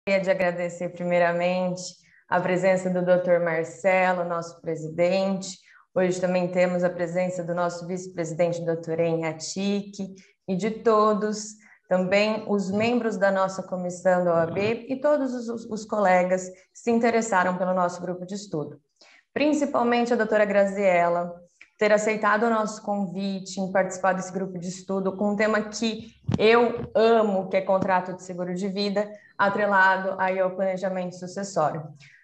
Gostaria de agradecer primeiramente a presença do Dr. Marcelo, nosso presidente. Hoje também temos a presença do nosso vice-presidente, Dr. Henrique, e de todos, também os membros da nossa comissão da OAB e todos os colegas que se interessaram pelo nosso grupo de estudo. Principalmente a doutora Graziella, ter aceitado o nosso convite em participar desse grupo de estudo com um tema que eu amo, que é contrato de seguro de vida, atrelado aí ao planejamento sucessório.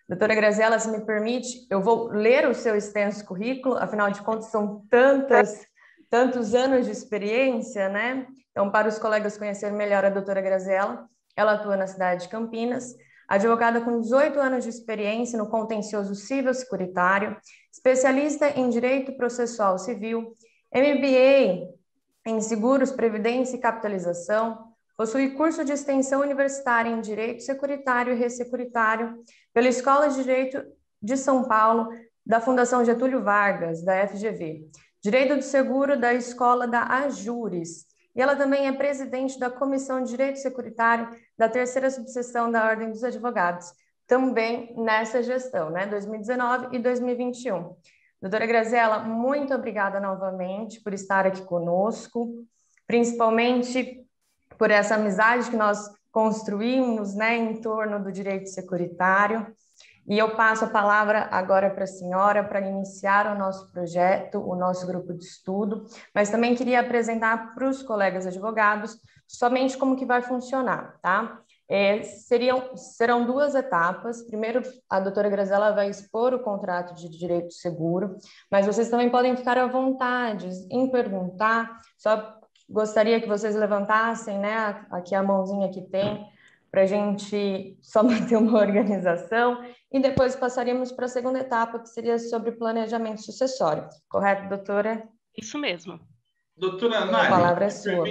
Doutora Graziella, se me permite, eu vou ler o seu extenso currículo, afinal de contas são tantos anos de experiência, né? Então, para os colegas conhecerem melhor a doutora Graziella, ela atua na cidade de Campinas, advogada com 18 anos de experiência no contencioso civil securitário, especialista em direito processual civil, MBA em seguros, previdência e capitalização, possui curso de extensão universitária em direito securitário e ressecuritário pela Escola de Direito de São Paulo, da Fundação Getúlio Vargas, da FGV, direito do seguro da Escola da Ajures, e ela também é presidente da Comissão de Direito Securitário da terceira subseção da Ordem dos Advogados, também nessa gestão, né, 2019 e 2021. Doutora Graziella, muito obrigada novamente por estar aqui conosco, principalmente por essa amizade que nós construímos, né, em torno do direito securitário. E eu passo a palavra agora para a senhora para iniciar o nosso projeto, o nosso grupo de estudo, mas também queria apresentar para os colegas advogados somente como que vai funcionar, tá? Serão duas etapas. Primeiro, a doutora Graziella vai expor o contrato de direito seguro, mas vocês também podem ficar à vontade em perguntar. Só gostaria que vocês levantassem, né, aqui a mãozinha que tem, para a gente só manter uma organização, e depois passaríamos para a segunda etapa, que seria sobre planejamento sucessório. Correto, doutora? Isso mesmo. Doutora A palavra é sua.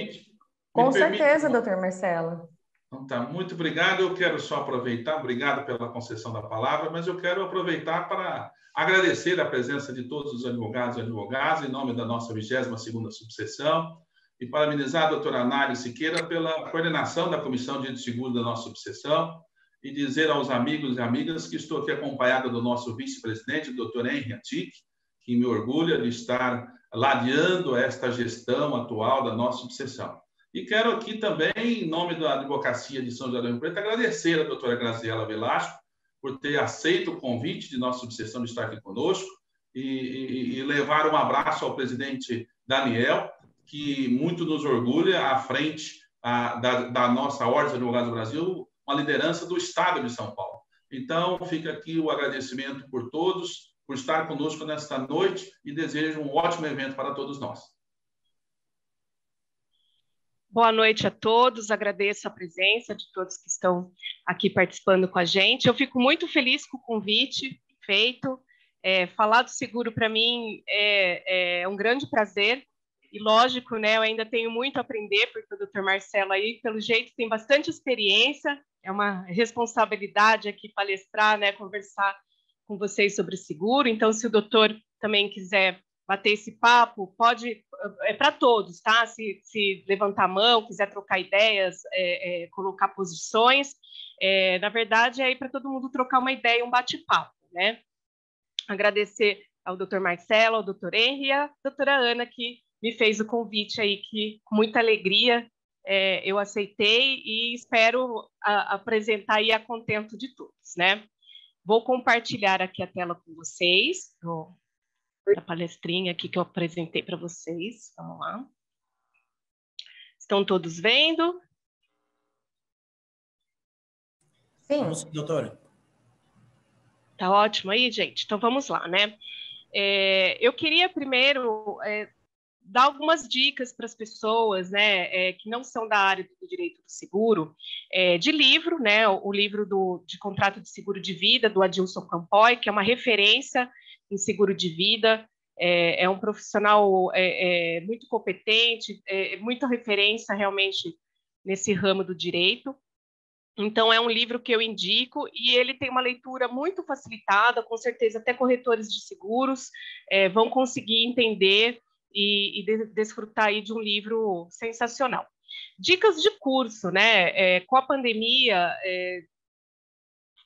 Com certeza, doutor Marcelo. Então, tá, muito obrigado. Eu quero só aproveitar, obrigado pela concessão da palavra, mas eu quero aproveitar para agradecer a presença de todos os advogados e advogadas, em nome da nossa 22ª subseção, e parabenizar a doutora Nália Siqueira pela coordenação da Comissão de Direito Seguro da nossa subseção, e dizer aos amigos e amigas que estou aqui acompanhado do nosso vice-presidente, doutor Henrique, que me orgulha de estar ladeando esta gestão atual da nossa subseção. E quero aqui também, em nome da Advocacia de São José do Rio Preto, agradecer a doutora Graziella Velasco por ter aceito o convite de nossa subseção de estar aqui conosco e levar um abraço ao presidente Daniel, que muito nos orgulha à frente da nossa Ordem dos Advogados do Brasil, uma liderança do Estado de São Paulo. Então, fica aqui o agradecimento por todos, por estar conosco nesta noite, e desejo um ótimo evento para todos nós. Boa noite a todos, agradeço a presença de todos que estão aqui participando com a gente. Eu fico muito feliz com o convite feito. Falar do seguro, para mim, é um grande prazer. E, lógico, né, eu ainda tenho muito a aprender, porque o doutor Marcelo aí, pelo jeito, tem bastante experiência. É uma responsabilidade aqui palestrar, né, conversar com vocês sobre seguro. Então, se o doutor também quiser bater esse papo, pode, é para todos, tá? Se levantar a mão, quiser trocar ideias, colocar posições, na verdade, é aí para todo mundo trocar uma ideia, um bate-papo, né? Agradecer ao doutor Marcelo, ao doutor Henry e à doutora Ana, que me fez o convite aí, que com muita alegria eu aceitei e espero apresentar aí a contento de todos, né? Vou compartilhar aqui a tela com vocês, da palestrinha aqui que eu apresentei para vocês. Vamos lá. Estão todos vendo? Sim. Doutora. Tá ótimo aí, gente? Então vamos lá, né? Eu queria primeiro dar algumas dicas para as pessoas, né, que não são da área do direito do seguro, de livro, né, o livro de contrato de seguro de vida, do Adilson Campoy, que é uma referência em seguro de vida, é um profissional muito competente, muita referência realmente nesse ramo do direito. Então, é um livro que eu indico e ele tem uma leitura muito facilitada, com certeza até corretores de seguros vão conseguir entender e desfrutar aí de um livro sensacional. Dicas de curso, né? Com a pandemia,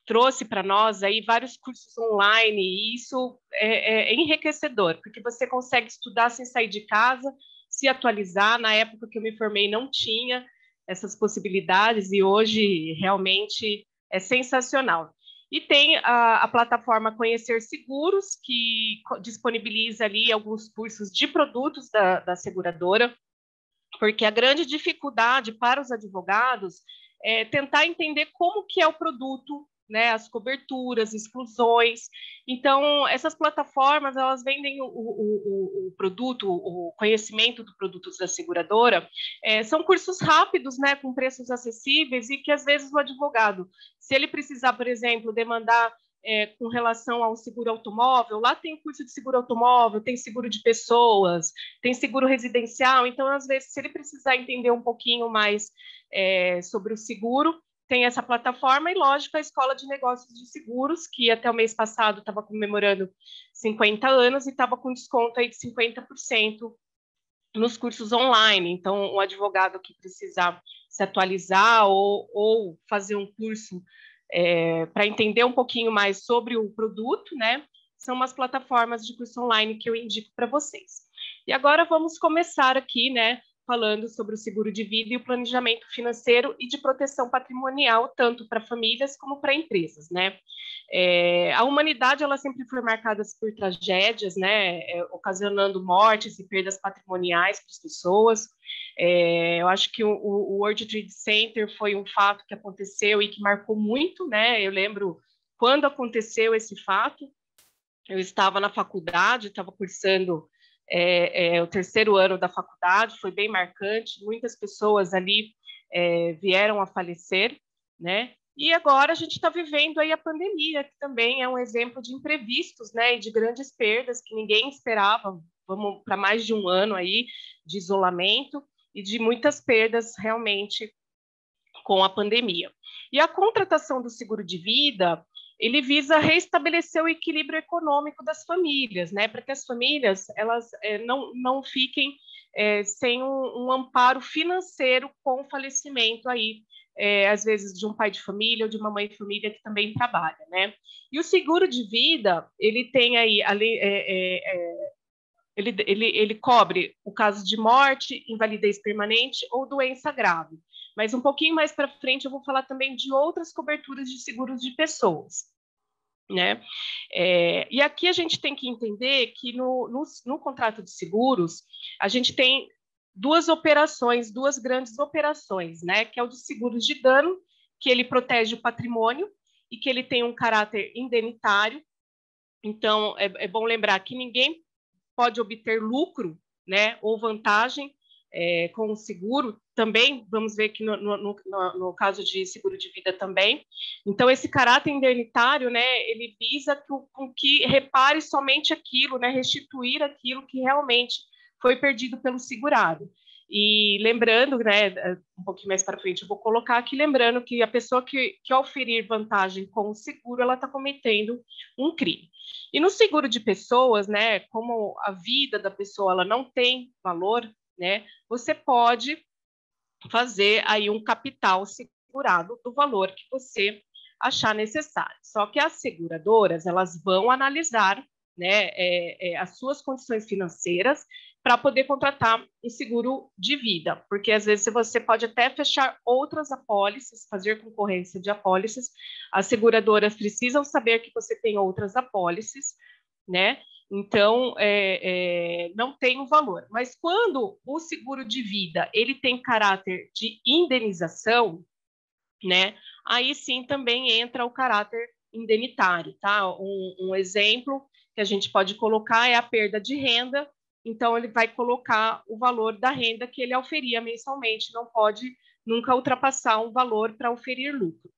trouxe para nós aí vários cursos online, e isso é enriquecedor, porque você consegue estudar sem sair de casa, se atualizar. Na época que eu me formei não tinha essas possibilidades, e hoje realmente é sensacional. E tem a plataforma Conhecer Seguros, que disponibiliza ali alguns cursos de produtos da seguradora, porque a grande dificuldade para os advogados é tentar entender como que é o produto, né, as coberturas, exclusões. Então, essas plataformas, elas vendem o produto, o conhecimento do produto da seguradora. São cursos rápidos, né, com preços acessíveis, e que, às vezes, o advogado, se ele precisar, por exemplo, demandar com relação ao seguro automóvel, lá tem curso de seguro automóvel, tem seguro de pessoas, tem seguro residencial. Então, às vezes, se ele precisar entender um pouquinho mais sobre o seguro, tem essa plataforma. E, lógico, a Escola de Negócios de Seguros, que até o mês passado estava comemorando 50 anos e estava com desconto aí de 50% nos cursos online. Então, o advogado que precisar se atualizar ou fazer um curso para entender um pouquinho mais sobre o produto, né, são umas plataformas de curso online que eu indico para vocês. E agora vamos começar aqui, né, falando sobre o seguro de vida e o planejamento financeiro e de proteção patrimonial, tanto para famílias como para empresas, né? A humanidade, ela sempre foi marcada por tragédias, né, ocasionando mortes e perdas patrimoniais para as pessoas. Eu acho que o World Trade Center foi um fato que aconteceu e que marcou muito, né? Eu lembro quando aconteceu esse fato, eu estava na faculdade, estava cursando o terceiro ano da faculdade, foi bem marcante, muitas pessoas ali vieram a falecer, né? E agora a gente está vivendo aí a pandemia, que também é um exemplo de imprevistos, né? E de grandes perdas que ninguém esperava. Vamos para mais de um ano aí de isolamento e de muitas perdas realmente com a pandemia. E a contratação do seguro de vida, ele visa restabelecer o equilíbrio econômico das famílias, né? Para que as famílias elas não fiquem sem um amparo financeiro com o falecimento aí, às vezes de um pai de família ou de uma mãe de família que também trabalha, né? E o seguro de vida, ele tem aí ele cobre o caso de morte, invalidez permanente ou doença grave. Mas um pouquinho mais para frente eu vou falar também de outras coberturas de seguros de pessoas, né? E aqui a gente tem que entender que no contrato de seguros a gente tem duas grandes operações, né? Que é o de seguros de dano, que ele protege o patrimônio e que ele tem um caráter indenitário. Então, é bom lembrar que ninguém pode obter lucro, né, ou vantagem com o seguro. Também vamos ver que no caso de seguro de vida também. Então, esse caráter indenitário, né, ele visa que repare somente aquilo, né, restituir aquilo que realmente foi perdido pelo segurado. E lembrando, né, um pouquinho mais para frente, eu vou colocar aqui, lembrando que a pessoa que oferir vantagem com o seguro, ela está cometendo um crime. E no seguro de pessoas, né, como a vida da pessoa ela não tem valor, né, você pode fazer aí um capital segurado do valor que você achar necessário. Só que as seguradoras, elas vão analisar, né, as suas condições financeiras para poder contratar um seguro de vida, porque às vezes você pode até fechar outras apólices, fazer concorrência de apólices. As seguradoras precisam saber que você tem outras apólices, né? Então, não tem um valor. Mas quando o seguro de vida ele tem caráter de indenização, né? Aí sim também entra o caráter indenitário, tá? Um exemplo que a gente pode colocar é a perda de renda. Então, ele vai colocar o valor da renda que ele auferia mensalmente, não pode nunca ultrapassar um valor para oferir lucro.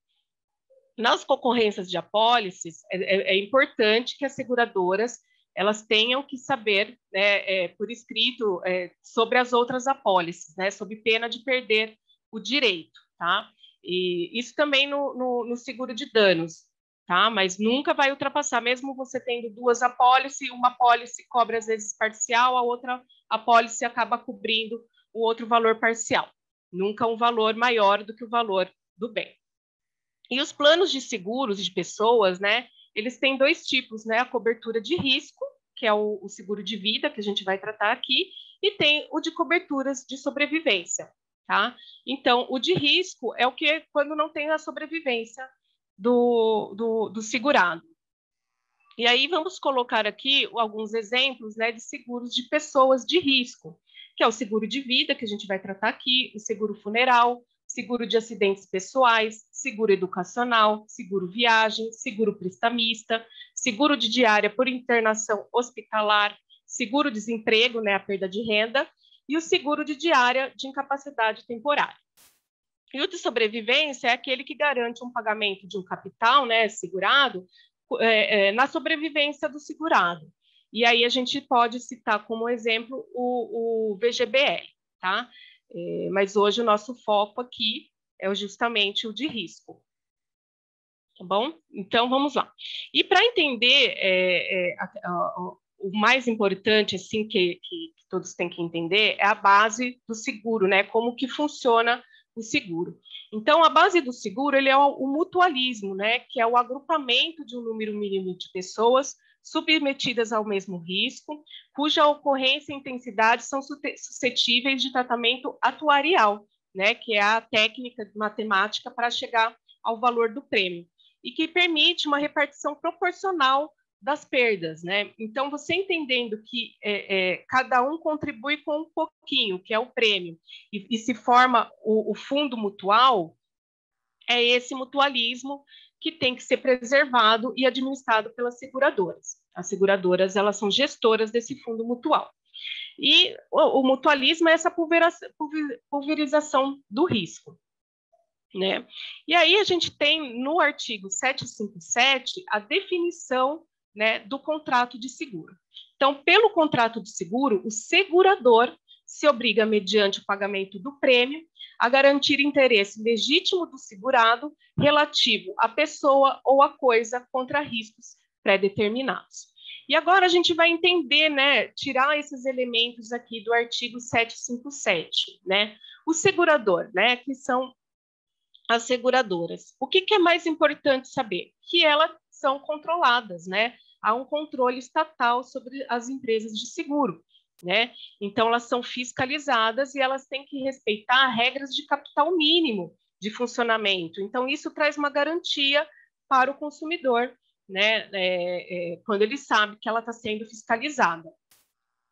Nas concorrências de apólices, é importante que as seguradoras elas tenham que saber, né, por escrito, sobre as outras apólices, né, sob pena de perder o direito, tá? E isso também no seguro de danos, tá? Mas nunca vai ultrapassar, mesmo você tendo duas apólices, uma apólice cobre às vezes parcial, a outra apólice acaba cobrindo o outro valor parcial. Nunca um valor maior do que o valor do bem. E os planos de seguros de pessoas, né, eles têm dois tipos, né, a cobertura de risco, que é o seguro de vida, que a gente vai tratar aqui, e tem o de coberturas de sobrevivência, tá? Então, o de risco é o que é quando não tem a sobrevivência do segurado. E aí vamos colocar aqui alguns exemplos, né, de seguros de pessoas de risco, que é o seguro de vida, que a gente vai tratar aqui, o seguro funeral, seguro de acidentes pessoais, seguro educacional, seguro viagem, seguro prestamista, seguro de diária por internação hospitalar, seguro desemprego, né, a perda de renda, e o seguro de diária de incapacidade temporária. E o de sobrevivência é aquele que garante um pagamento de um capital, né, segurado, na sobrevivência do segurado. E aí a gente pode citar como exemplo o VGBL, tá? Mas hoje o nosso foco aqui é justamente o de risco. Tá bom? Então, vamos lá. E para entender o mais importante, assim, que todos têm que entender, é a base do seguro, né? Como que funciona o seguro. Então, a base do seguro, ele é o mutualismo, né? Que é o agrupamento de um número mínimo de pessoas submetidas ao mesmo risco, cuja ocorrência e intensidade são suscetíveis de tratamento atuarial, né? Que é a técnica matemática para chegar ao valor do prêmio, e que permite uma repartição proporcional das perdas, né? Então, você entendendo que cada um contribui com um pouquinho, que é o prêmio, e se forma o fundo mutual, é esse mutualismo que tem que ser preservado e administrado pelas seguradoras. As seguradoras, elas são gestoras desse fundo mutual. E o mutualismo é essa pulverização do risco, né? E aí a gente tem no artigo 757 a definição, né, do contrato de seguro. Então, pelo contrato de seguro, o segurador se obriga, mediante o pagamento do prêmio, a garantir interesse legítimo do segurado relativo à pessoa ou à coisa contra riscos pré-determinados. E agora a gente vai entender, né, tirar esses elementos aqui do artigo 757, né? O segurador, né, que são as seguradoras. O que é mais importante saber? Que elas são controladas, né? Há um controle estatal sobre as empresas de seguro, né? Então, elas são fiscalizadas e elas têm que respeitar regras de capital mínimo de funcionamento. Então, isso traz uma garantia para o consumidor, né? Quando ele sabe que ela está sendo fiscalizada,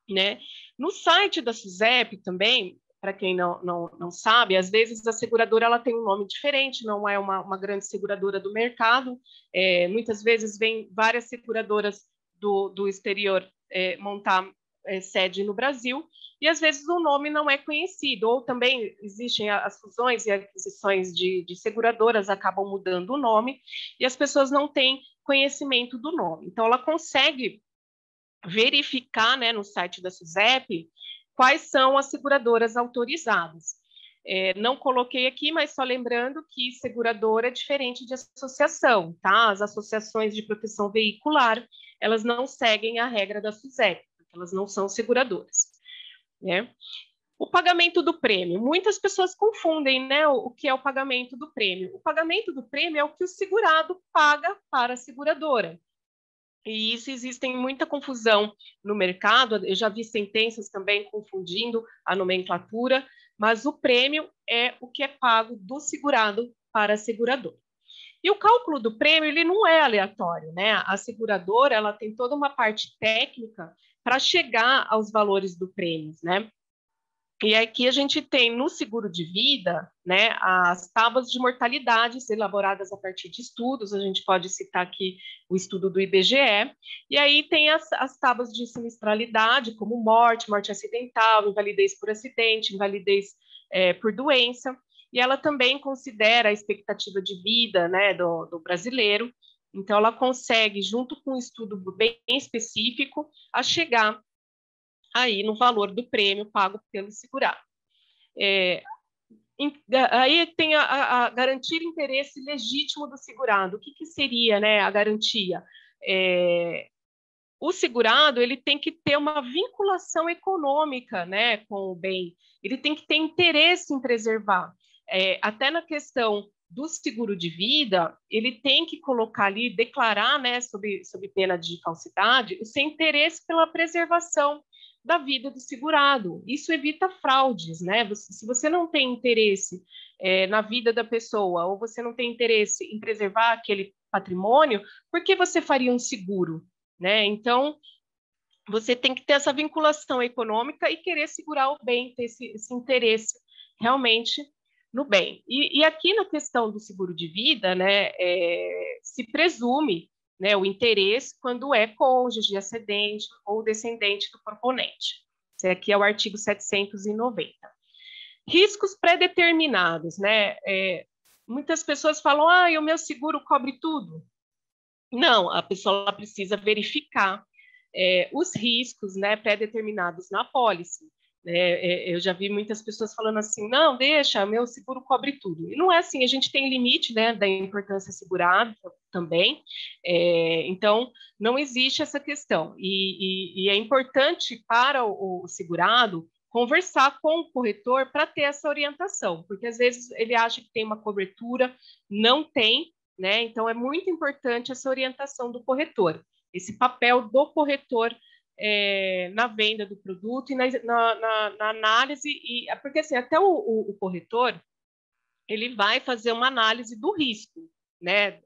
né? No site da SUSEP também, para quem não sabe, às vezes a seguradora ela tem um nome diferente, não é uma grande seguradora do mercado. Muitas vezes vem várias seguradoras do exterior montar sede no Brasil, e às vezes o nome não é conhecido, ou também existem as fusões e aquisições de seguradoras, acabam mudando o nome, e as pessoas não têm conhecimento do nome. Então, ela consegue verificar, né, no site da SUSEP quais são as seguradoras autorizadas. Não coloquei aqui, mas só lembrando que seguradora é diferente de associação, tá? As associações de proteção veicular, elas não seguem a regra da SUSEP, porque elas não são seguradoras, né? O pagamento do prêmio. Muitas pessoas confundem, né, o que é o pagamento do prêmio. O pagamento do prêmio é o que o segurado paga para a seguradora. E isso existe muita confusão no mercado, eu já vi sentenças também confundindo a nomenclatura, mas o prêmio é o que é pago do segurado para a seguradora. E o cálculo do prêmio, ele não é aleatório, né? A seguradora, ela tem toda uma parte técnica para chegar aos valores do prêmio, né? E aqui a gente tem no seguro de vida, né, as tábuas de mortalidade elaboradas a partir de estudos, a gente pode citar aqui o estudo do IBGE, e aí tem as tábuas de sinistralidade, como morte, morte acidental, invalidez por acidente, invalidez por doença, e ela também considera a expectativa de vida, né, do brasileiro, então ela consegue, junto com um estudo bem específico, a chegar aí no valor do prêmio pago pelo segurado. Aí tem a garantir interesse legítimo do segurado. O que seria, né, a garantia? O segurado, ele tem que ter uma vinculação econômica, né, com o bem, ele tem que ter interesse em preservar. Até na questão do seguro de vida, ele tem que colocar ali, declarar, né, sob pena de falsidade, o seu interesse pela preservação da vida do segurado. Isso evita fraudes, né? Se você não tem interesse na vida da pessoa, ou você não tem interesse em preservar aquele patrimônio, por que você faria um seguro, né? Então, você tem que ter essa vinculação econômica e querer segurar o bem, ter esse interesse realmente no bem. E aqui na questão do seguro de vida, né, se presume, né, o interesse quando é cônjuge, ascendente ou descendente do proponente. Esse aqui é o artigo 790. Riscos pré-determinados, né? Muitas pessoas falam, o meu seguro cobre tudo. Não, a pessoa precisa verificar os riscos, né, pré-determinados na apólice. Eu já vi muitas pessoas falando assim, não, deixa, meu seguro cobre tudo. E não é assim, a gente tem limite, né, da importância segurada também, então não existe essa questão. E é importante para o segurado conversar com o corretor para ter essa orientação, porque às vezes ele acha que tem uma cobertura, não tem, né? Então é muito importante essa orientação do corretor, esse papel do corretor na venda do produto e na análise, porque assim, até o corretor ele vai fazer uma análise do risco, né?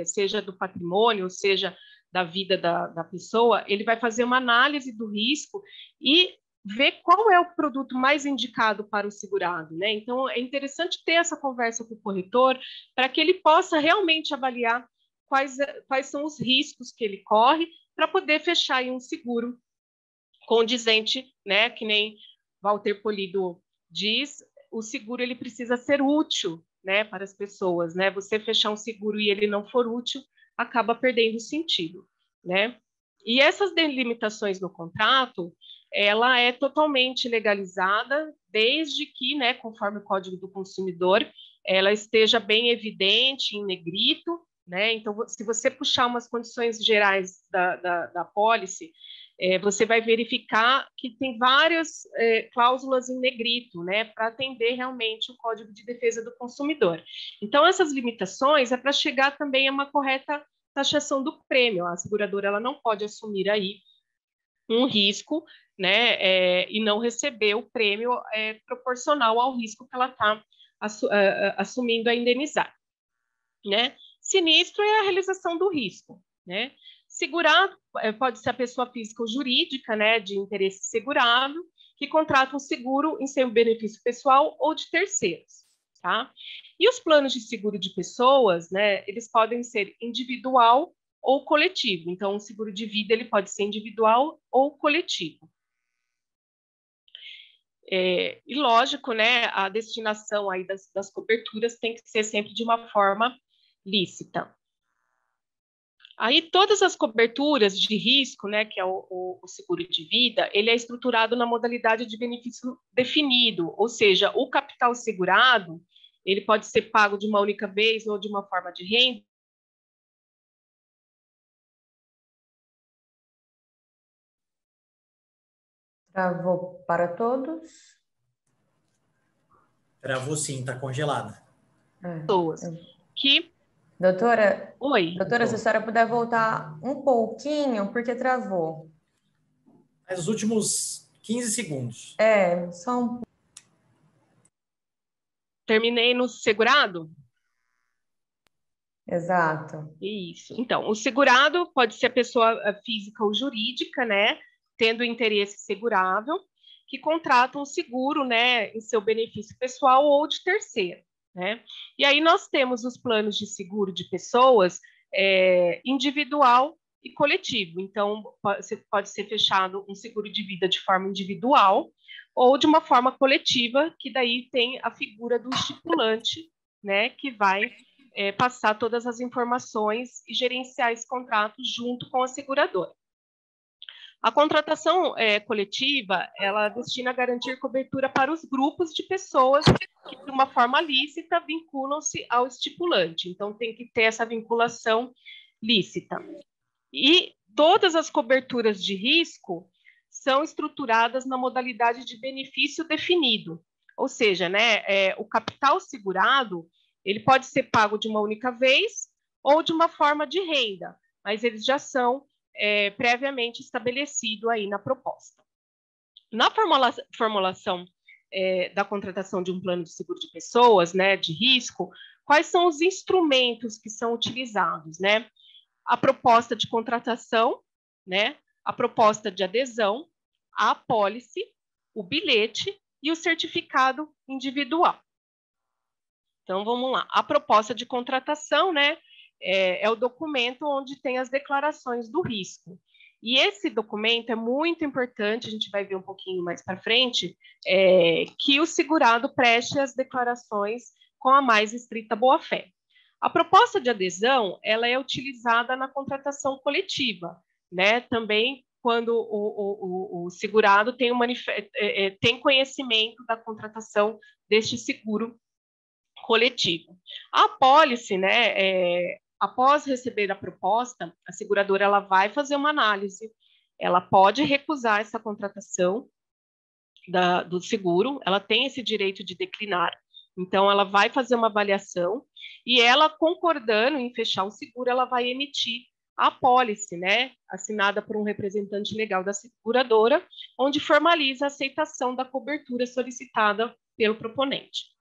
Seja do patrimônio, seja da vida da pessoa, ele vai fazer uma análise do risco e ver qual é o produto mais indicado para o segurado, né? Então, é interessante ter essa conversa com o corretor para que ele possa realmente avaliar quais são os riscos que ele corre para poder fechar aí um seguro condizente, né? Que nem Walter Polido diz, o seguro ele precisa ser útil, né, para as pessoas, né? Você fechar um seguro e ele não for útil, acaba perdendo sentido, né? E essas delimitações no contrato, ela é totalmente legalizada, desde que, né, conforme o Código do Consumidor, ela esteja bem evidente, em negrito, né? Então, se você puxar umas condições gerais da apólice, você vai verificar que tem várias cláusulas em negrito, né, para atender realmente o Código de Defesa do Consumidor. Então, essas limitações é para chegar também a uma correta taxação do prêmio. A seguradora ela não pode assumir aí um risco, né, e não receber o prêmio proporcional ao risco que ela está assumindo a indenizar, né? Sinistro é a realização do risco, né? Segurado pode ser a pessoa física ou jurídica, né, de interesse segurado, que contrata um seguro em seu benefício pessoal ou de terceiros, tá? E os planos de seguro de pessoas, né, eles podem ser individual ou coletivo. Então, o seguro de vida ele pode ser individual ou coletivo. E lógico, né, a destinação aí das coberturas tem que ser sempre de uma forma lícita. Aí todas as coberturas de risco, né, que é o seguro de vida, ele é estruturado na modalidade de benefício definido, ou seja, o capital segurado, ele pode ser pago de uma única vez ou de uma forma de renda. Travou para todos? Travou sim, está congelada. Pessoas que... Doutora, Oi. Doutora, se a senhora puder voltar um pouquinho, porque travou. Mas os últimos 15 segundos. Só um... Terminei no segurado? Exato. Isso. Então, o segurado pode ser a pessoa física ou jurídica, né, tendo interesse segurável, que contrata um seguro, né, em seu benefício pessoal ou de terceiro, né? E aí nós temos os planos de seguro de pessoas individual e coletivo. Então, pode ser fechado um seguro de vida de forma individual ou de uma forma coletiva, que daí tem a figura do estipulante, né, que vai passar todas as informações e gerenciar esse contrato junto com a seguradora. A contratação coletiva, ela destina a garantir cobertura para os grupos de pessoas que, de uma forma lícita, vinculam-se ao estipulante. Então, tem que ter essa vinculação lícita. E todas as coberturas de risco são estruturadas na modalidade de benefício definido. Ou seja, né, o capital segurado, Ele pode ser pago de uma única vez ou de uma forma de renda, mas eles já são previamente estabelecidos aí na proposta. Na formulação da contratação de um plano de seguro de pessoas, né, de risco, quais são os instrumentos que são utilizados, né? A proposta de contratação, né? A proposta de adesão, a apólice, o bilhete e o certificado individual. Então, vamos lá. A proposta de contratação, né, é o documento onde tem as declarações do risco. E esse documento é muito importante, a gente vai ver um pouquinho mais para frente, que o segurado preste as declarações com a mais estrita boa-fé. A proposta de adesão, ela é utilizada na contratação coletiva, né? Também quando o segurado tem conhecimento da contratação deste seguro coletivo. A apólice, né, após receber a proposta, a seguradora ela vai fazer uma análise, ela pode recusar essa contratação do seguro, ela tem esse direito de declinar, então ela vai fazer uma avaliação e ela, concordando em fechar o seguro, ela vai emitir a apólice, né, assinada por um representante legal da seguradora, onde formaliza a aceitação da cobertura solicitada pelo proponente.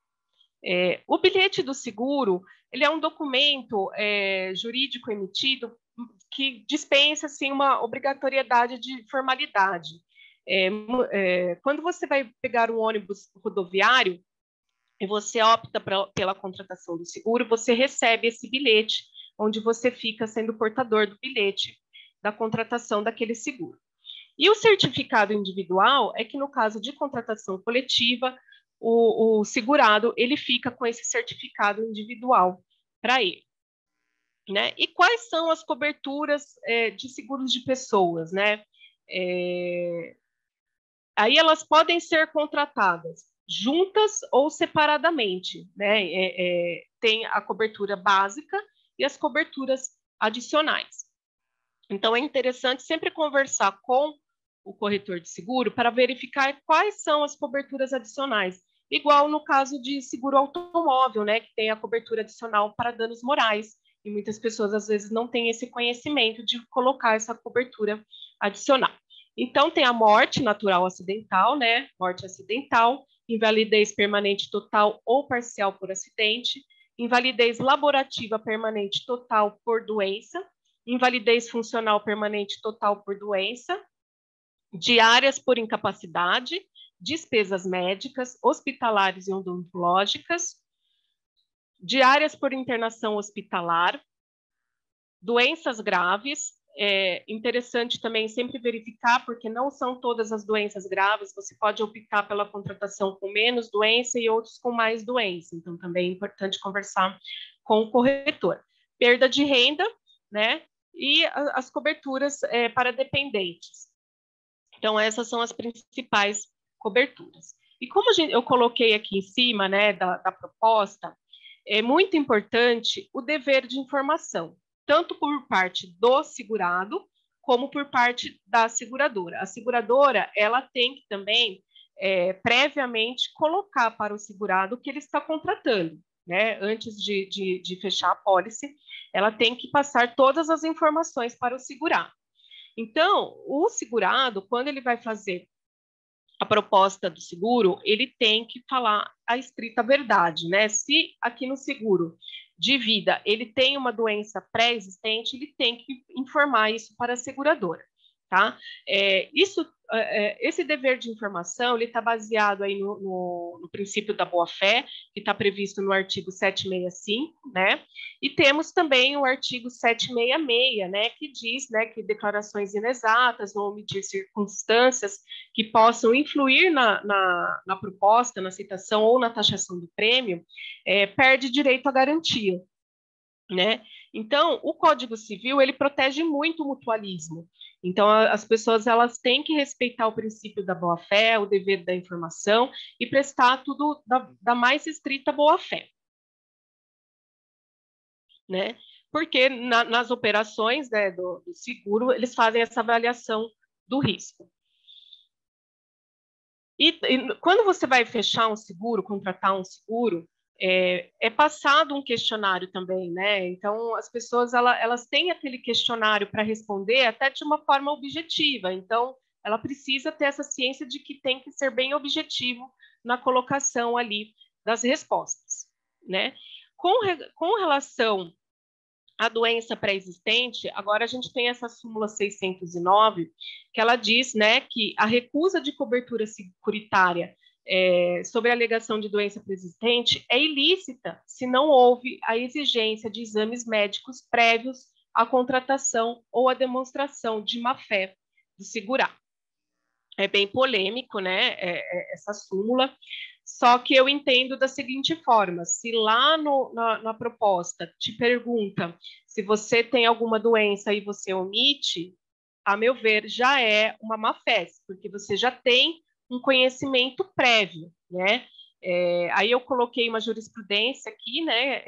O bilhete do seguro, ele é um documento jurídico emitido que dispensa assim, uma obrigatoriedade de formalidade. Quando você vai pegar um ônibus rodoviário e você opta pela contratação do seguro, você recebe esse bilhete, onde você fica sendo portador do bilhete da contratação daquele seguro. E o certificado individual é que, no caso de contratação coletiva, o segurado ele fica com esse certificado individual para ele. Né? E quais são as coberturas de seguros de pessoas? Né? Aí elas podem ser contratadas juntas ou separadamente. Né? Tem a cobertura básica e as coberturas adicionais. Então, é interessante sempre conversar com o corretor de seguro para verificar quais são as coberturas adicionais. Igual no caso de seguro automóvel, né, que tem a cobertura adicional para danos morais. E muitas pessoas, às vezes, não têm esse conhecimento de colocar essa cobertura adicional. Então, tem a morte natural acidental, né, morte acidental, invalidez permanente total ou parcial por acidente, invalidez laborativa permanente total por doença, invalidez funcional permanente total por doença, diárias por incapacidade, despesas médicas, hospitalares e odontológicas, diárias por internação hospitalar, doenças graves. É interessante também sempre verificar, porque não são todas as doenças graves, você pode optar pela contratação com menos doença e outros com mais doença, então também é importante conversar com o corretor. Perda de renda, né? E as coberturas para dependentes. Então, essas são as principais coberturas. E como eu coloquei aqui em cima, né, da proposta, é muito importante o dever de informação, tanto por parte do segurado, como por parte da seguradora. A seguradora, ela tem que também, previamente, colocar para o segurado o que ele está contratando, né? Antes de fechar a apólice, ela tem que passar todas as informações para o segurado. Então, o segurado, quando ele vai fazer a proposta do seguro, ele tem que falar a estrita verdade, né? Se aqui no seguro de vida ele tem uma doença pré-existente, ele tem que informar isso para a seguradora, tá? Esse dever de informação, ele está baseado aí no princípio da boa-fé, que está previsto no artigo 765, né? E temos também o artigo 766, né, que diz, né, que declarações inexatas vão omitir circunstâncias que possam influir na proposta, na aceitação ou na taxação do prêmio, perde direito à garantia, né? Então, o Código Civil, ele protege muito o mutualismo. Então, as pessoas elas têm que respeitar o princípio da boa-fé, o dever da informação e prestar tudo da mais estrita boa-fé, né? Porque nas operações, né, do seguro, eles fazem essa avaliação do risco. E quando você vai fechar um seguro, contratar um seguro, é passado um questionário também, né? Então, as pessoas elas têm aquele questionário para responder até de uma forma objetiva. Então, ela precisa ter essa ciência de que tem que ser bem objetivo na colocação ali das respostas, né? Com relação à doença pré-existente, agora a gente tem essa súmula 609, que ela diz, né, que a recusa de cobertura securitária sobre a alegação de doença pré-existente é ilícita se não houve a exigência de exames médicos prévios à contratação ou à demonstração de má-fé do segurado. É bem polêmico, né, essa súmula, só que eu entendo da seguinte forma: se lá na proposta te pergunta se você tem alguma doença e você omite, a meu ver, já é uma má-fé, porque você já tem um conhecimento prévio, né? Aí eu coloquei uma jurisprudência aqui, né?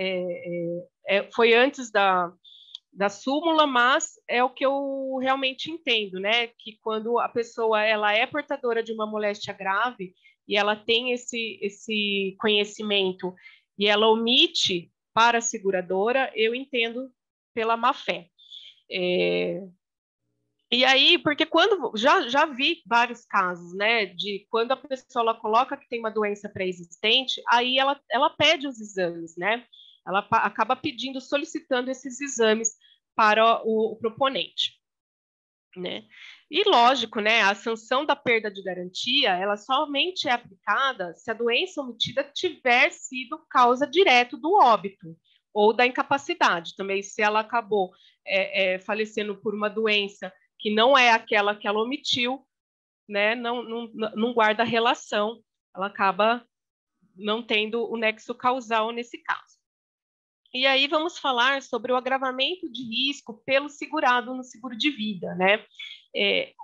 Foi antes da súmula, mas é o que eu realmente entendo, né? Que quando a pessoa ela é portadora de uma moléstia grave e ela tem esse conhecimento e ela omite para a seguradora, eu entendo pela má-fé. E aí, porque quando já vi vários casos, né, de quando a pessoa ela coloca que tem uma doença pré-existente, aí ela pede os exames, né? Ela acaba pedindo, solicitando esses exames para o proponente, né? E lógico, né, a sanção da perda de garantia, ela somente é aplicada se a doença omitida tiver sido causa direta do óbito ou da incapacidade. Também, se ela acabou falecendo por uma doença que não é aquela que ela omitiu, né, não guarda relação, ela acaba não tendo o nexo causal nesse caso. E aí vamos falar sobre o agravamento de risco pelo segurado no seguro de vida, né?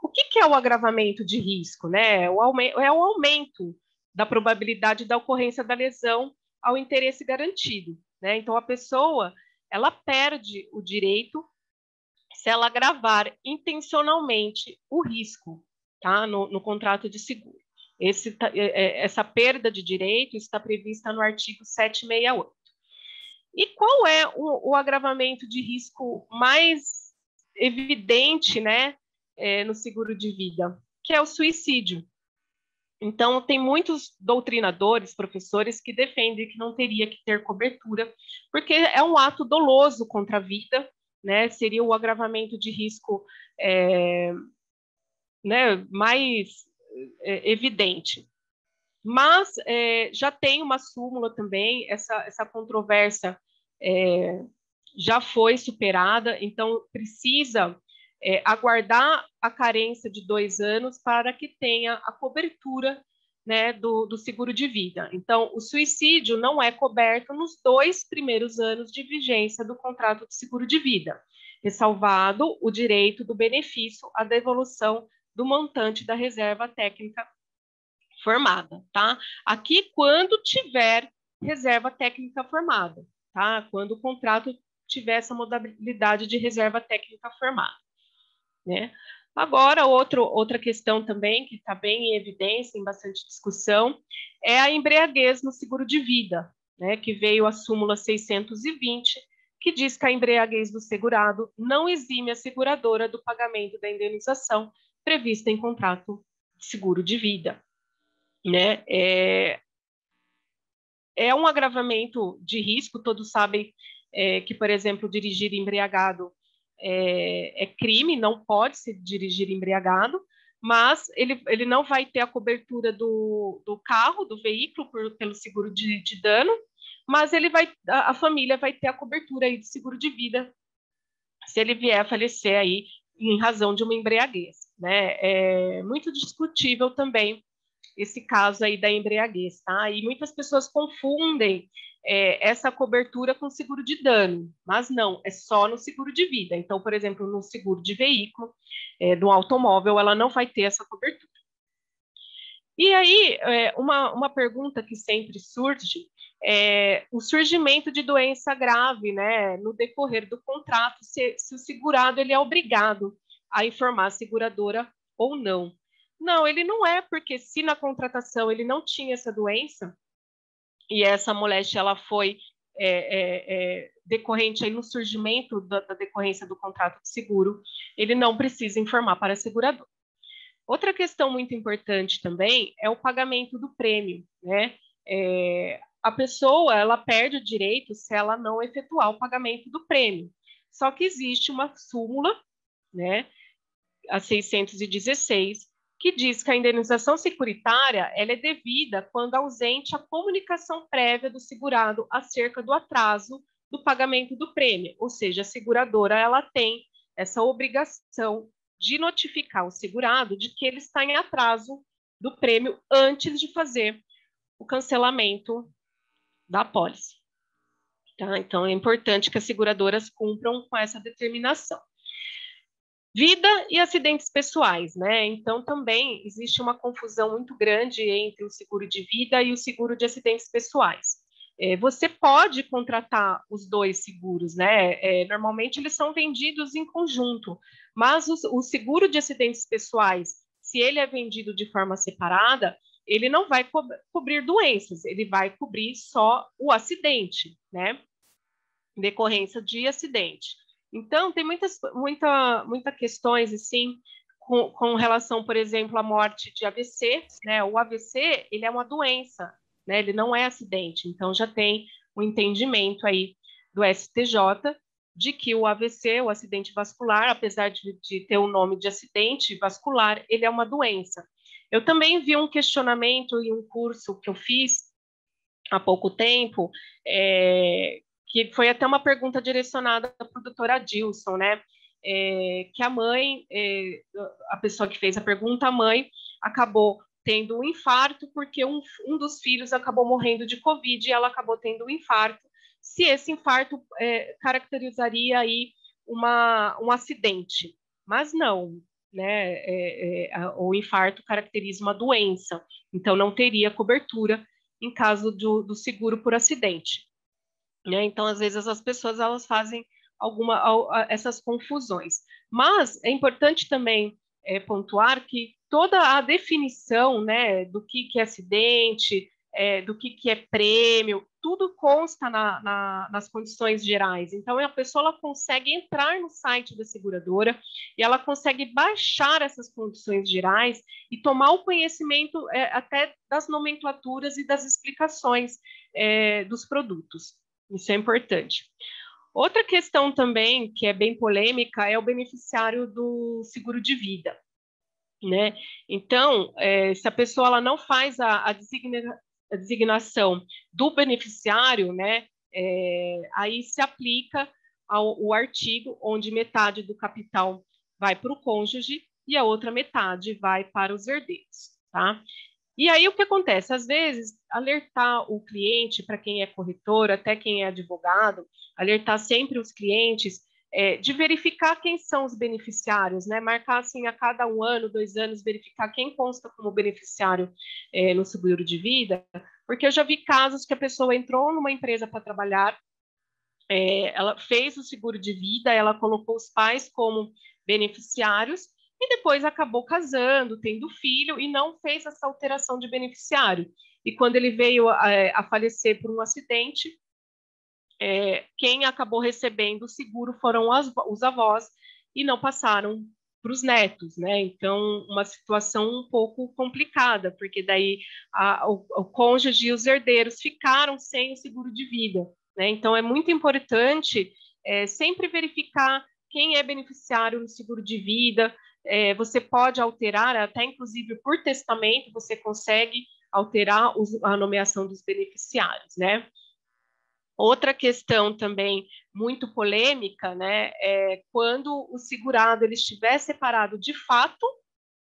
O que é o agravamento de risco, né? É o aumento da probabilidade da ocorrência da lesão ao interesse garantido, né? Então, a pessoa, ela perde o direito se ela agravar intencionalmente o risco, tá? No contrato de seguro. Essa perda de direito está prevista no artigo 768. E qual é o agravamento de risco mais evidente, né, no seguro de vida? Que é o suicídio. Então, tem muitos doutrinadores, professores, que defendem que não teria que ter cobertura, porque é um ato doloso contra a vida, né? Seria o agravamento de risco né, mais evidente. Mas já tem uma súmula também, essa controvérsia já foi superada, então precisa aguardar a carência de 2 anos para que tenha a cobertura, né, do seguro de vida. Então, o suicídio não é coberto nos 2 primeiros anos de vigência do contrato de seguro de vida, ressalvado o direito do benefício à devolução do montante da reserva técnica formada, tá? Aqui, quando tiver reserva técnica formada, tá? Quando o contrato tiver essa modalidade de reserva técnica formada, né? Agora, outra questão também, que está bem em evidência, em bastante discussão, é a embriaguez no seguro de vida, né? Que veio a súmula 620, que diz que a embriaguez do segurado não exime a seguradora do pagamento da indenização prevista em contrato de seguro de vida, né? É um agravamento de risco, todos sabem que, por exemplo, dirigir embriagado é crime, não pode se dirigir embriagado, mas ele não vai ter a cobertura do carro, do veículo, pelo seguro de dano, mas a família vai ter a cobertura aí de seguro de vida se ele vier a falecer aí em razão de uma embriaguez, né? É muito discutível também esse caso aí da embriaguez, tá? E muitas pessoas confundem essa cobertura com seguro de dano, mas não, é só no seguro de vida. Então, por exemplo, no seguro de veículo, do automóvel, ela não vai ter essa cobertura. E aí, uma pergunta que sempre surge é o surgimento de doença grave, né, no decorrer do contrato, se o segurado ele é obrigado a informar a seguradora ou não. Não, ele não é, porque se na contratação ele não tinha essa doença, e essa moléstia ela foi decorrente aí no surgimento da decorrência do contrato de seguro, ele não precisa informar para a seguradora. Outra questão muito importante também é o pagamento do prêmio, né? A pessoa ela perde o direito se ela não efetuar o pagamento do prêmio. Só que existe uma súmula, né, a 616, que diz que a indenização securitária ela é devida quando ausente a comunicação prévia do segurado acerca do atraso do pagamento do prêmio, ou seja, a seguradora ela tem essa obrigação de notificar o segurado de que ele está em atraso do prêmio antes de fazer o cancelamento da apólice. Tá? Então, é importante que as seguradoras cumpram com essa determinação. Vida e acidentes pessoais, né? Então, também existe uma confusão muito grande entre o seguro de vida e o seguro de acidentes pessoais. Você pode contratar os dois seguros, né? Normalmente, eles são vendidos em conjunto, mas o seguro de acidentes pessoais, se ele é vendido de forma separada, ele não vai cobrir doenças, ele vai cobrir só o acidente, né? Decorrência de acidente. Então, tem muitas questões, assim, com relação, por exemplo, à morte de AVC, né? O AVC, ele é uma doença, né? Ele não é acidente. Então, já tem um entendimento aí do STJ de que o AVC, o acidente vascular, apesar de ter o nome de acidente vascular, ele é uma doença. Eu também vi um questionamento em um curso que eu fiz há pouco tempo, que foi até uma pergunta direcionada para o doutor Adilson, né? Que a mãe, a pessoa que fez a pergunta, a mãe acabou tendo um infarto porque um dos filhos acabou morrendo de Covid e ela acabou tendo um infarto. Se esse infarto caracterizaria aí um acidente, mas não, né? O infarto caracteriza uma doença, então não teria cobertura em caso do seguro por acidente. Né? Então, às vezes, as pessoas elas fazem essas confusões. Mas é importante também pontuar que toda a definição, né, do que é acidente, do que é prêmio, tudo consta nas condições gerais. Então, a pessoa ela consegue entrar no site da seguradora e ela consegue baixar essas condições gerais e tomar o conhecimento até das nomenclaturas e das explicações dos produtos. Isso é importante. Outra questão também, que é bem polêmica, é o beneficiário do seguro de vida, né? Então, se a pessoa ela não faz a designação do beneficiário, né, aí se aplica o artigo onde metade do capital vai para o cônjuge e a outra metade vai para os herdeiros, tá? E aí o que acontece? Às vezes, alertar o cliente, para quem é corretor, até quem é advogado, alertar sempre os clientes de verificar quem são os beneficiários, né? Marcar assim a cada 1 ano, 2 anos, verificar quem consta como beneficiário no seguro de vida, porque eu já vi casos que a pessoa entrou numa empresa para trabalhar, ela fez o seguro de vida, ela colocou os pais como beneficiários, e depois acabou casando, tendo filho, e não fez essa alteração de beneficiário. E quando ele veio a falecer por um acidente, quem acabou recebendo o seguro foram os avós, e não passaram para os netos, né? Então, uma situação um pouco complicada, porque daí o cônjuge e os herdeiros ficaram sem o seguro de vida, né? Então, é muito importante sempre verificar quem é beneficiário no seguro de vida. Você pode alterar, até inclusive por testamento, você consegue alterar a nomeação dos beneficiários, né? Outra questão também muito polêmica, né, é quando o segurado ele estiver separado de fato,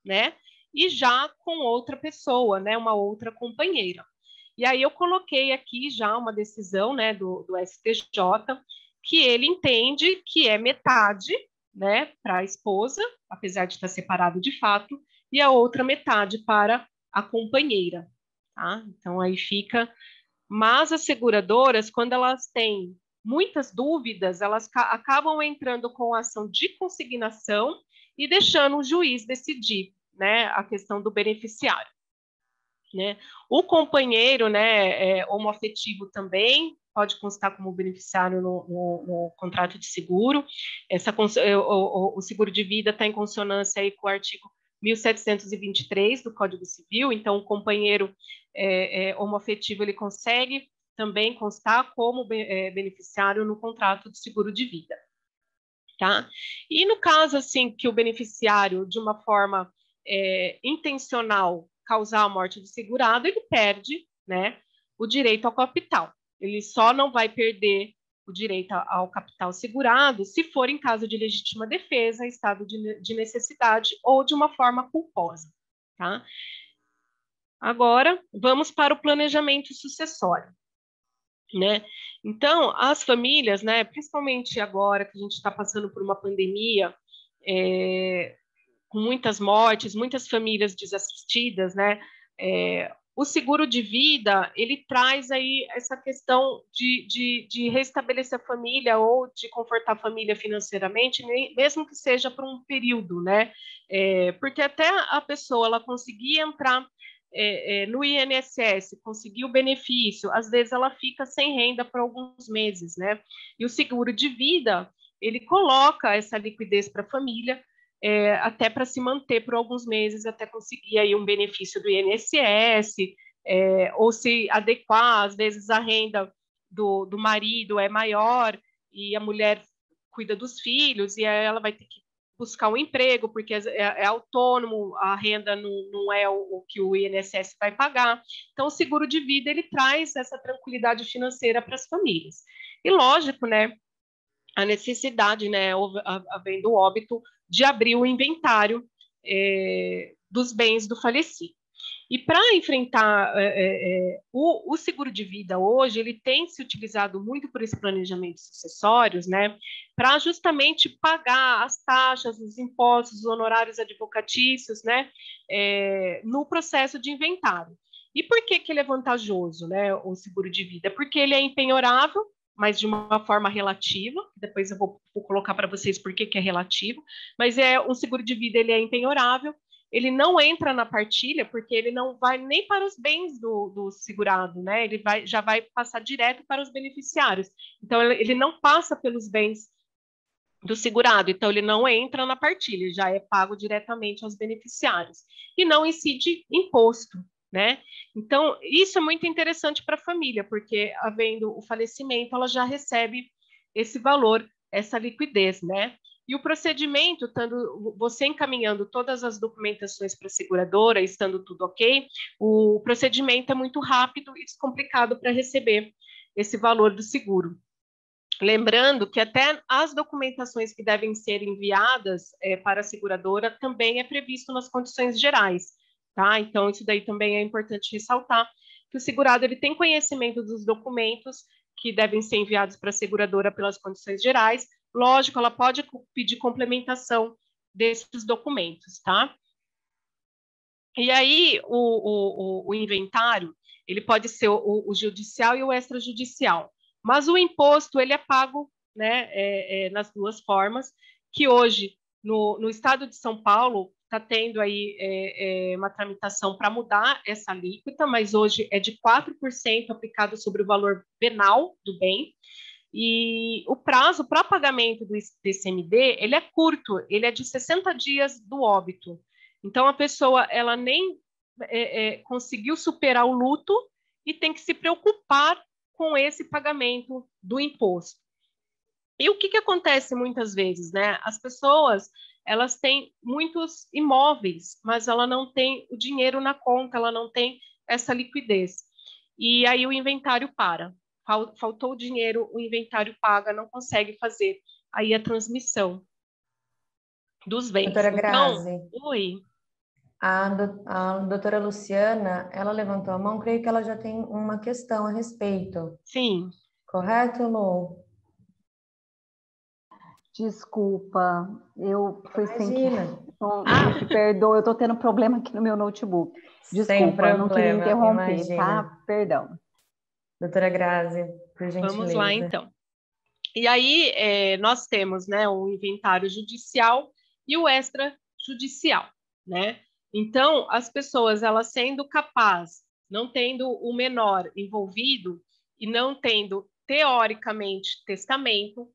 né, e já com outra pessoa, né, uma outra companheira. E aí eu coloquei aqui já uma decisão, né, do STJ, que ele entende que é metade, né, para a esposa, apesar de estar separado de fato, e a outra metade para a companheira, tá? Então aí fica. Mas as seguradoras, quando elas têm muitas dúvidas, elas acabam entrando com ação de consignação e deixando o juiz decidir, né, a questão do beneficiário. né? O companheiro, né, homoafetivo também pode constar como beneficiário no contrato de seguro. O seguro de vida está em consonância aí com o artigo 1723 do Código Civil, então o companheiro homoafetivo ele consegue também constar como beneficiário no contrato de seguro de vida. Tá? E no caso assim que o beneficiário, de uma forma intencional, causar a morte do segurado, ele perde, né, o direito ao capital. Ele só não vai perder o direito ao capital segurado se for em caso de legítima defesa, estado de necessidade ou de uma forma culposa. Tá? Agora, vamos para o planejamento sucessório. Né? Então, as famílias, né, principalmente agora que a gente está passando por uma pandemia, com muitas mortes, muitas famílias desassistidas, né? O seguro de vida, ele traz aí essa questão de restabelecer a família ou de confortar a família financeiramente, mesmo que seja por um período, né? Porque até a pessoa ela conseguir entrar no INSS, conseguir o benefício, às vezes ela fica sem renda por alguns meses, né? E o seguro de vida, ele coloca essa liquidez para a família, até para se manter por alguns meses, até conseguir aí um benefício do INSS, ou se adequar, às vezes a renda do marido é maior e a mulher cuida dos filhos, e aí ela vai ter que buscar um emprego, porque é autônomo, a renda não é o que o INSS vai pagar. Então, o seguro de vida, ele traz essa tranquilidade financeira para as famílias. E, lógico, né, a necessidade, né, havendo óbito, de abrir o inventário dos bens do falecido. E para enfrentar o seguro de vida hoje, ele tem se utilizado muito por esse planejamento sucessórios, né, para justamente pagar as taxas, os impostos, os honorários advocatícios, né, no processo de inventário. E por que ele é vantajoso, né, o seguro de vida? Porque ele é impenhorável, mas de uma forma relativa, depois eu vou colocar para vocês por que é relativo, mas um seguro de vida, ele é impenhorável, ele não entra na partilha, porque ele não vai nem para os bens do segurado, né? Ele já vai passar direto para os beneficiários. Então, ele não passa pelos bens do segurado, então ele não entra na partilha, já é pago diretamente aos beneficiários. E não incide imposto, né? Então, isso é muito interessante para a família, porque, havendo o falecimento, ela já recebe esse valor, essa liquidez, né? E o procedimento, estando você encaminhando todas as documentações para a seguradora, estando tudo ok, o procedimento é muito rápido e descomplicado para receber esse valor do seguro. Lembrando que até as documentações que devem ser enviadas para a seguradora também é previsto nas condições gerais, tá? Então, isso daí também é importante ressaltar, que o segurado ele tem conhecimento dos documentos que devem ser enviados para a seguradora pelas condições gerais. Lógico, ela pode pedir complementação desses documentos, tá? E aí, o inventário, ele pode ser o judicial e o extrajudicial, mas o imposto, ele é pago, né, nas duas formas, que hoje, no estado de São Paulo, está tendo aí uma tramitação para mudar essa alíquota, mas hoje é de 4% aplicado sobre o valor venal do bem, e o prazo para pagamento do ICMD, ele é curto, ele é de 60 dias do óbito. Então, a pessoa, ela nem conseguiu superar o luto e tem que se preocupar com esse pagamento do imposto. E o que acontece muitas vezes, né? As pessoas, elas têm muitos imóveis, mas ela não tem o dinheiro na conta, ela não tem essa liquidez. E aí o inventário para. Faltou o dinheiro, o inventário paga, não consegue fazer aí a transmissão dos bens. Doutora Grazi, então, oi. A doutora Luciana, ela levantou a mão, creio que ela já tem uma questão a respeito. Sim. Correto, Lu? Desculpa, foi sem querer. Imagina. Perdoa, eu estou tendo problema aqui no meu notebook. Sem Desculpa, problema, não queria interromper, imagina. tá? Perdão. Doutora Grazi, por gentileza. Vamos lá, então. E aí, nós temos, né, o inventário judicial e o extrajudicial, né? Então, as pessoas, elas sendo capazes não tendo o menor envolvido e não tendo, teoricamente, testamento,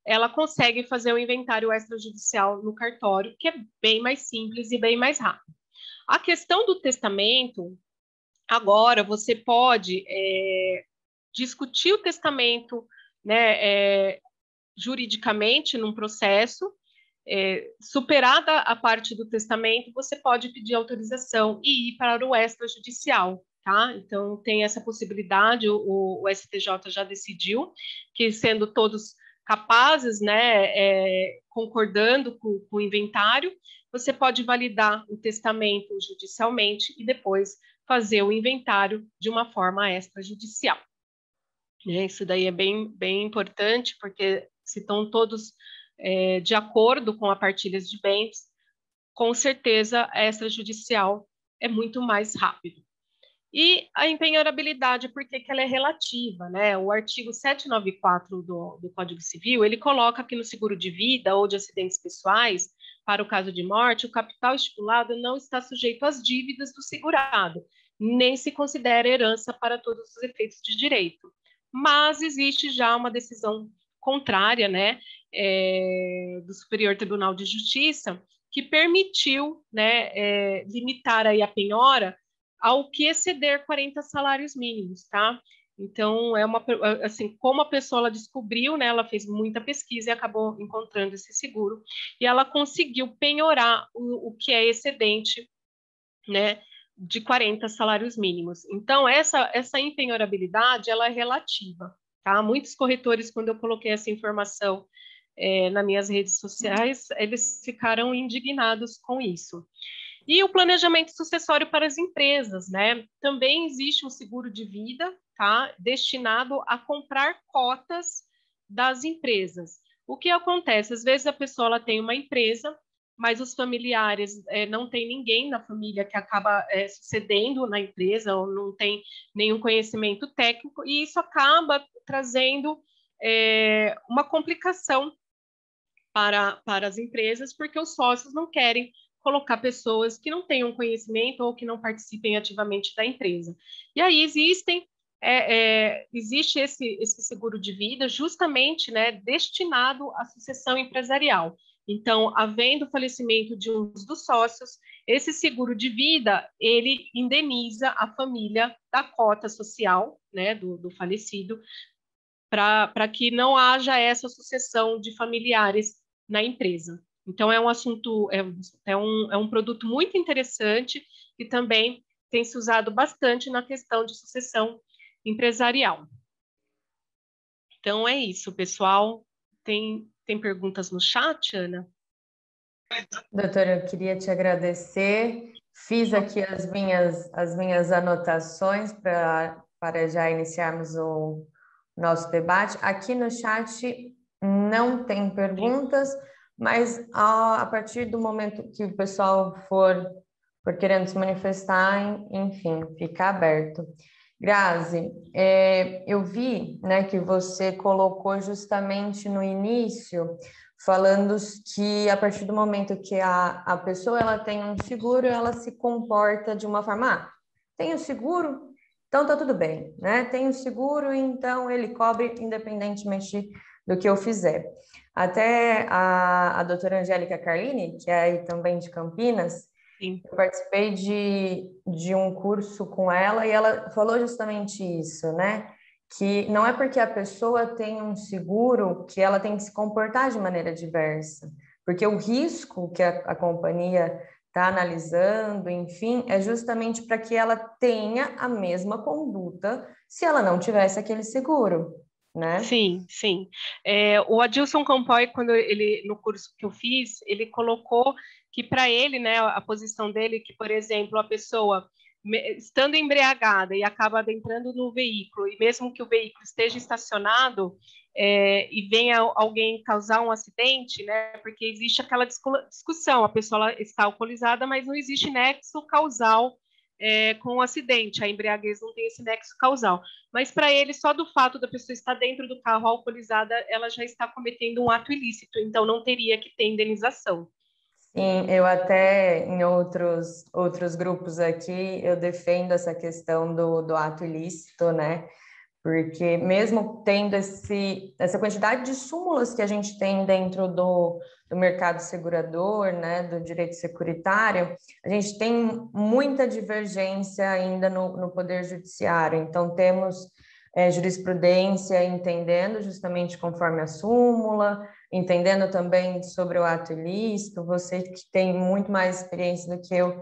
ela consegue fazer o inventário extrajudicial no cartório, que é bem mais simples e bem mais rápido. A questão do testamento, agora você pode discutir o testamento, né, juridicamente num processo. Superada a parte do testamento, você pode pedir autorização e ir para o extrajudicial, tá? Então, tem essa possibilidade, o STJ já decidiu que, sendo todos capazes, né, concordando com o inventário, você pode validar o testamento judicialmente e depois fazer o inventário de uma forma extrajudicial. Isso daí é bem, bem importante, porque se estão todos de acordo com a partilha de bens, com certeza a extrajudicial é muito mais rápido. E a empenhorabilidade, por que ela é relativa, né? O artigo 794 do Código Civil, ele coloca que no seguro de vida ou de acidentes pessoais, para o caso de morte, o capital estipulado não está sujeito às dívidas do segurado, nem se considera herança para todos os efeitos de direito. Mas existe já uma decisão contrária, né, do Superior Tribunal de Justiça, que permitiu, né, limitar aí a penhora ao que exceder 40 salários mínimos, tá? Então, assim, como a pessoa ela descobriu, né, ela fez muita pesquisa e acabou encontrando esse seguro, e ela conseguiu penhorar o que é excedente, né, de 40 salários mínimos. Então, essa empenhorabilidade, ela é relativa, tá? Muitos corretores, quando eu coloquei essa informação nas minhas redes sociais, eles ficaram indignados com isso. E o planejamento sucessório para as empresas, né? Também existe um seguro de vida, tá? Destinado a comprar cotas das empresas. O que acontece? Às vezes a pessoa ela tem uma empresa, mas os familiares não tem ninguém na família que acaba sucedendo na empresa ou não tem nenhum conhecimento técnico, e isso acaba trazendo uma complicação para as empresas, porque os sócios não querem colocar pessoas que não tenham conhecimento ou que não participem ativamente da empresa. E aí existe esse seguro de vida justamente, né, destinado à sucessão empresarial. Então, havendo o falecimento de um dos sócios, esse seguro de vida, ele indeniza a família da cota social, né, do falecido, para que não haja essa sucessão de familiares na empresa. Então, é um assunto, é um produto muito interessante e também tem se usado bastante na questão de sucessão empresarial. Então, é isso, pessoal. Tem perguntas no chat, Ana? Doutora, eu queria te agradecer. Fiz aqui as minhas anotações para já iniciarmos o nosso debate. Aqui no chat não tem perguntas, mas a partir do momento que o pessoal for querendo se manifestar, enfim, fica aberto. Grazi, eu vi, né, que você colocou justamente no início, falando que a partir do momento que a pessoa ela tem um seguro, ela se comporta de uma forma, tem o seguro, então tá tudo bem, né? Tem o seguro, então ele cobre independentemente do que eu fizer. Até a doutora Angélica Carlini, que é aí também de Campinas, sim, eu participei de um curso com ela e ela falou justamente isso, né? Que não é porque a pessoa tem um seguro que ela tem que se comportar de maneira diversa, porque o risco que a companhia está analisando, enfim, é justamente para que ela tenha a mesma conduta se ela não tivesse aquele seguro, né? Sim, sim. O Adilson Campoy, no curso que eu fiz, ele colocou que para ele, né, a posição dele, que, por exemplo, a pessoa estando embriagada e acaba adentrando no veículo, e mesmo que o veículo esteja estacionado e venha alguém causar um acidente, né, porque existe aquela discussão, a pessoa está alcoolizada, mas não existe nexo causal com o acidente, a embriaguez não tem esse nexo causal. Mas para ele, só do fato da pessoa estar dentro do carro alcoolizada, ela já está cometendo um ato ilícito, então não teria que ter indenização. Sim, eu até em outros grupos aqui, eu defendo essa questão do ato ilícito, né? Porque mesmo tendo essa quantidade de súmulas que a gente tem dentro do mercado segurador, né, do direito securitário, a gente tem muita divergência ainda no Poder Judiciário. Então, temos jurisprudência entendendo justamente conforme a súmula, entendendo também sobre o ato ilícito. Você que tem muito mais experiência do que eu,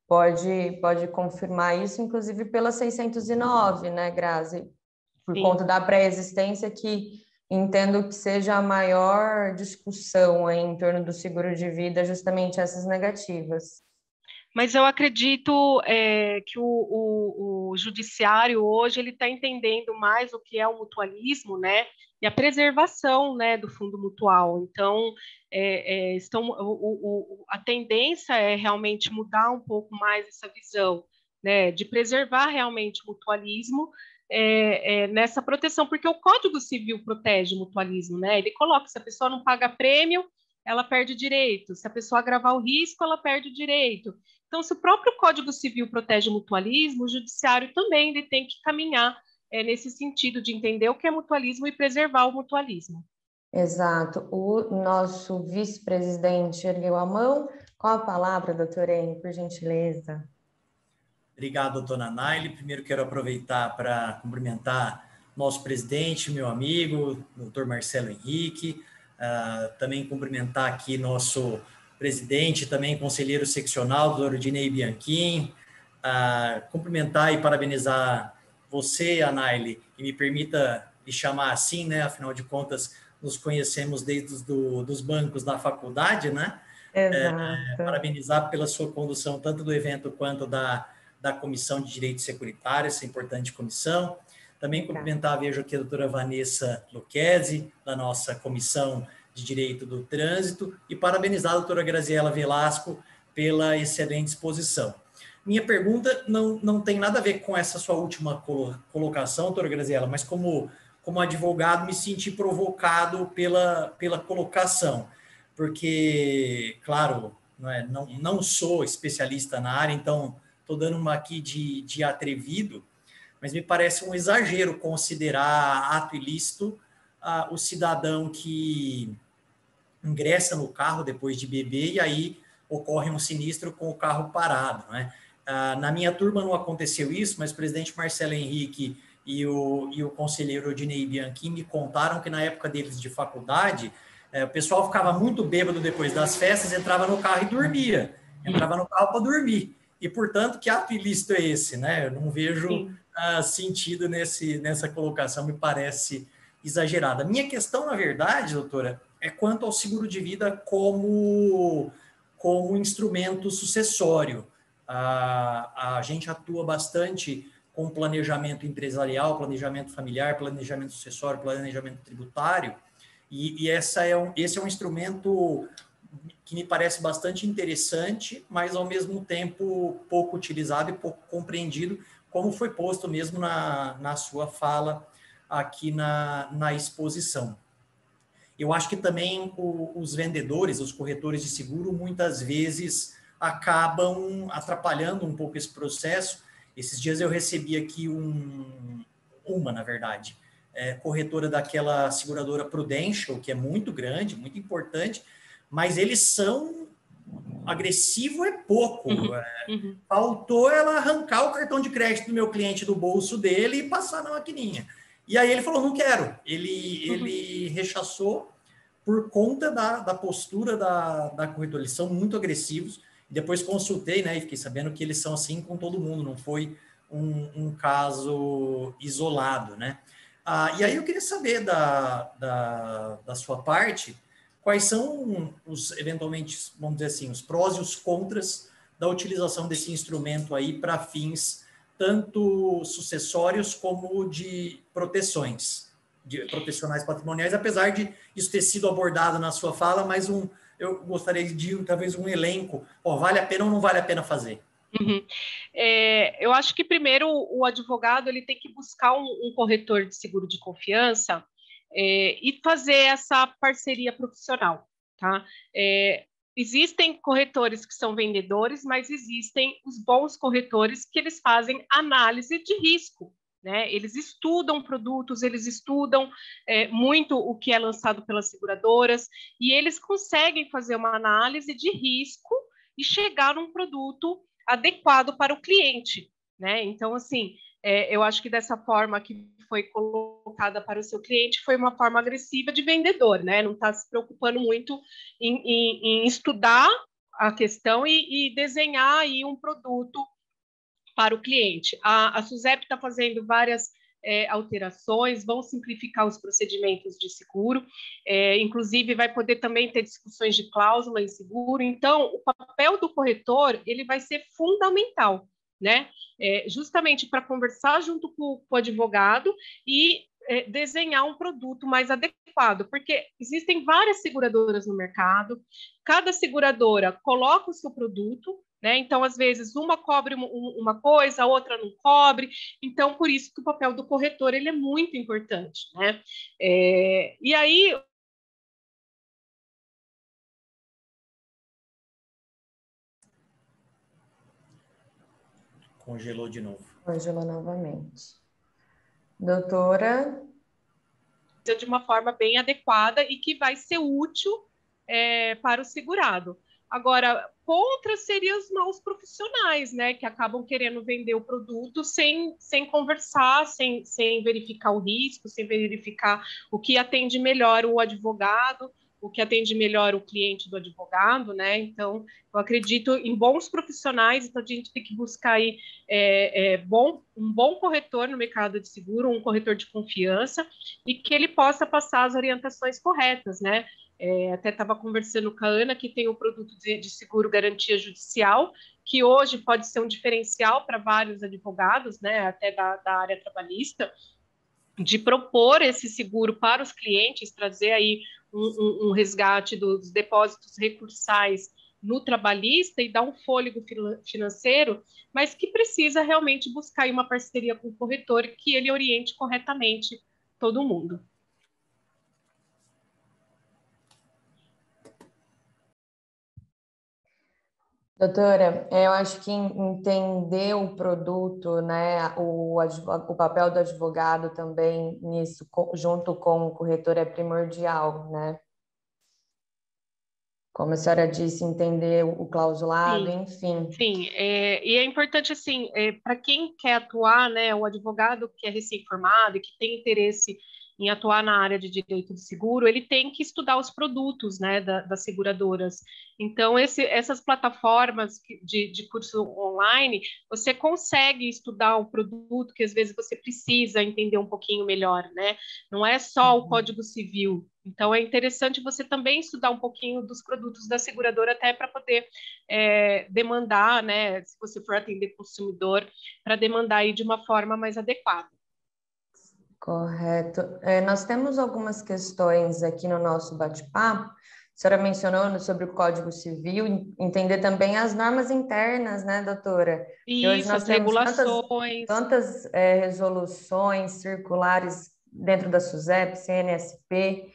pode confirmar isso, inclusive pela 609, né, Grazi? Por Sim. conta da pré-existência, que entendo que seja a maior discussão aí em torno do seguro de vida, justamente essas negativas. Mas eu acredito que o judiciário hoje ele está entendendo mais o que é o mutualismo, né, e a preservação, né, do fundo mutual. Então, a tendência é realmente mudar um pouco mais essa visão, né, de preservar realmente o mutualismo nessa proteção, porque o Código Civil protege o mutualismo, né? Ele coloca que se a pessoa não paga prêmio, ela perde direito. Se a pessoa agravar o risco, ela perde o direito. Então, se o próprio Código Civil protege o mutualismo, o judiciário também ele tem que caminhar nesse sentido de entender o que é mutualismo e preservar o mutualismo. Exato. O nosso vice-presidente ergueu a mão. Com a palavra, doutora Ene, por gentileza. Obrigado, doutora Naile. Primeiro quero aproveitar para cumprimentar nosso presidente, meu amigo, doutor Marcelo Henrique. Também cumprimentar aqui nosso presidente, também conselheiro seccional, doutor Dinei Bianchim. Cumprimentar e parabenizar você, Anaile, e me permita lhe chamar assim, né? Afinal de contas, nos conhecemos desde dos bancos da faculdade, né? Exato. Parabenizar pela sua condução, tanto do evento quanto da Comissão de Direito Securitário, essa importante comissão. Também cumprimentar, vejo aqui a doutora Vanessa Lucchesi, da nossa Comissão de Direito do Trânsito, e parabenizar a doutora Graziela Velasco pela excelente exposição. Minha pergunta não tem nada a ver com essa sua última colocação, doutora Graziela, mas como advogado me senti provocado pela colocação, porque, claro, não sou especialista na área, então estou dando uma aqui de atrevido, mas me parece um exagero considerar ato ilícito o cidadão que ingressa no carro depois de beber e aí ocorre um sinistro com o carro parado, né? Na minha turma não aconteceu isso, mas o presidente Marcelo Henrique e o conselheiro Odinei Bianchim me contaram que na época deles de faculdade, o pessoal ficava muito bêbado depois das festas, entrava no carro e dormia. Entrava no carro para dormir. E, portanto, que ato ilícito é esse, né? Eu não vejo sentido nessa colocação, me parece exagerada. Minha questão, na verdade, doutora, é quanto ao seguro de vida como instrumento sucessório. A gente atua bastante com planejamento empresarial, planejamento familiar, planejamento sucessório, planejamento tributário, e esse é um instrumento que me parece bastante interessante, mas ao mesmo tempo pouco utilizado e pouco compreendido, como foi posto mesmo na sua fala aqui na exposição. Eu acho que também os vendedores, os corretores de seguro, muitas vezes acabam atrapalhando um pouco esse processo. Esses dias eu recebi aqui na verdade, corretora daquela seguradora Prudential, que é muito grande, muito importante, mas eles são agressivo é pouco. Faltou ela arrancar o cartão de crédito do meu cliente do bolso dele e passar na maquininha. E aí ele falou, não quero. Ele rechaçou por conta da postura da corretora. Eles são muito agressivos. Depois consultei, né, e fiquei sabendo que eles são assim com todo mundo, não foi um caso isolado, né? E aí eu queria saber da sua parte quais são eventualmente, vamos dizer assim, os prós e os contras da utilização desse instrumento aí para fins tanto sucessórios como de protecionais patrimoniais, apesar de isso ter sido abordado na sua fala, mas eu gostaria de talvez um elenco, vale a pena ou não vale a pena fazer? Eu acho que primeiro o advogado ele tem que buscar um corretor de seguro de confiança e fazer essa parceria profissional, tá? existem corretores que são vendedores, mas existem os bons corretores que eles fazem análise de risco, né? Eles estudam produtos, eles estudam muito o que é lançado pelas seguradoras e eles conseguem fazer uma análise de risco e chegar num produto adequado para o cliente, né? Então, assim, eu acho que dessa forma que foi colocada para o seu cliente foi uma forma agressiva de vendedor, né? Não está se preocupando muito em estudar a questão e desenhar aí um produto para o cliente. A SUSEP está fazendo várias alterações, vão simplificar os procedimentos de seguro, inclusive vai poder também ter discussões de cláusula em seguro. Então, o papel do corretor ele vai ser fundamental, né? Justamente para conversar junto com o advogado e desenhar um produto mais adequado, porque existem várias seguradoras no mercado, cada seguradora coloca o seu produto, né? Então, às vezes, uma cobre uma coisa, a outra não cobre. Então, por isso que o papel do corretor ele é muito importante, né? E aí... Congelou de novo. Congelou novamente. Doutora? De uma forma bem adequada e que vai ser útil para o segurado. Agora, contra seriam os maus profissionais, né, que acabam querendo vender o produto sem conversar, sem verificar o risco, sem verificar o que atende melhor o advogado, o que atende melhor o cliente do advogado, né? Então, eu acredito em bons profissionais, então a gente tem que buscar aí um bom corretor no mercado de seguro, um corretor de confiança, e que ele possa passar as orientações corretas, né? Até estava conversando com a Ana, que tem o produto de seguro garantia judicial, que hoje pode ser um diferencial para vários advogados, né, até da área trabalhista, de propor esse seguro para os clientes, trazer aí um resgate dos depósitos recursais no trabalhista e dar um fôlego financeiro, mas que precisa realmente buscar aí uma parceria com o corretor que ele oriente corretamente todo mundo. Doutora, eu acho que entender o produto, né, o papel do advogado também nisso, junto com o corretor, é primordial, né? Como a senhora disse, entender o clausulado, Sim, enfim. sim. E é importante, assim, para quem quer atuar, né, o advogado que é recém-formado e que tem interesse em atuar na área de direito de seguro, ele tem que estudar os produtos, né, das seguradoras. Então, essas plataformas de curso online, você consegue estudar o produto que às vezes você precisa entender um pouquinho melhor, né? Não é só o Código Civil. Então, é interessante você também estudar um pouquinho dos produtos da seguradora até para poder demandar, né, se você for atender consumidor, para demandar aí de uma forma mais adequada. Correto. Nós temos algumas questões aqui no nosso bate-papo. A senhora mencionou sobre o Código Civil, entender também as normas internas, né, doutora? Isso, e hoje nós as temos regulações. tantas resoluções circulares dentro da SUSEP, CNSP,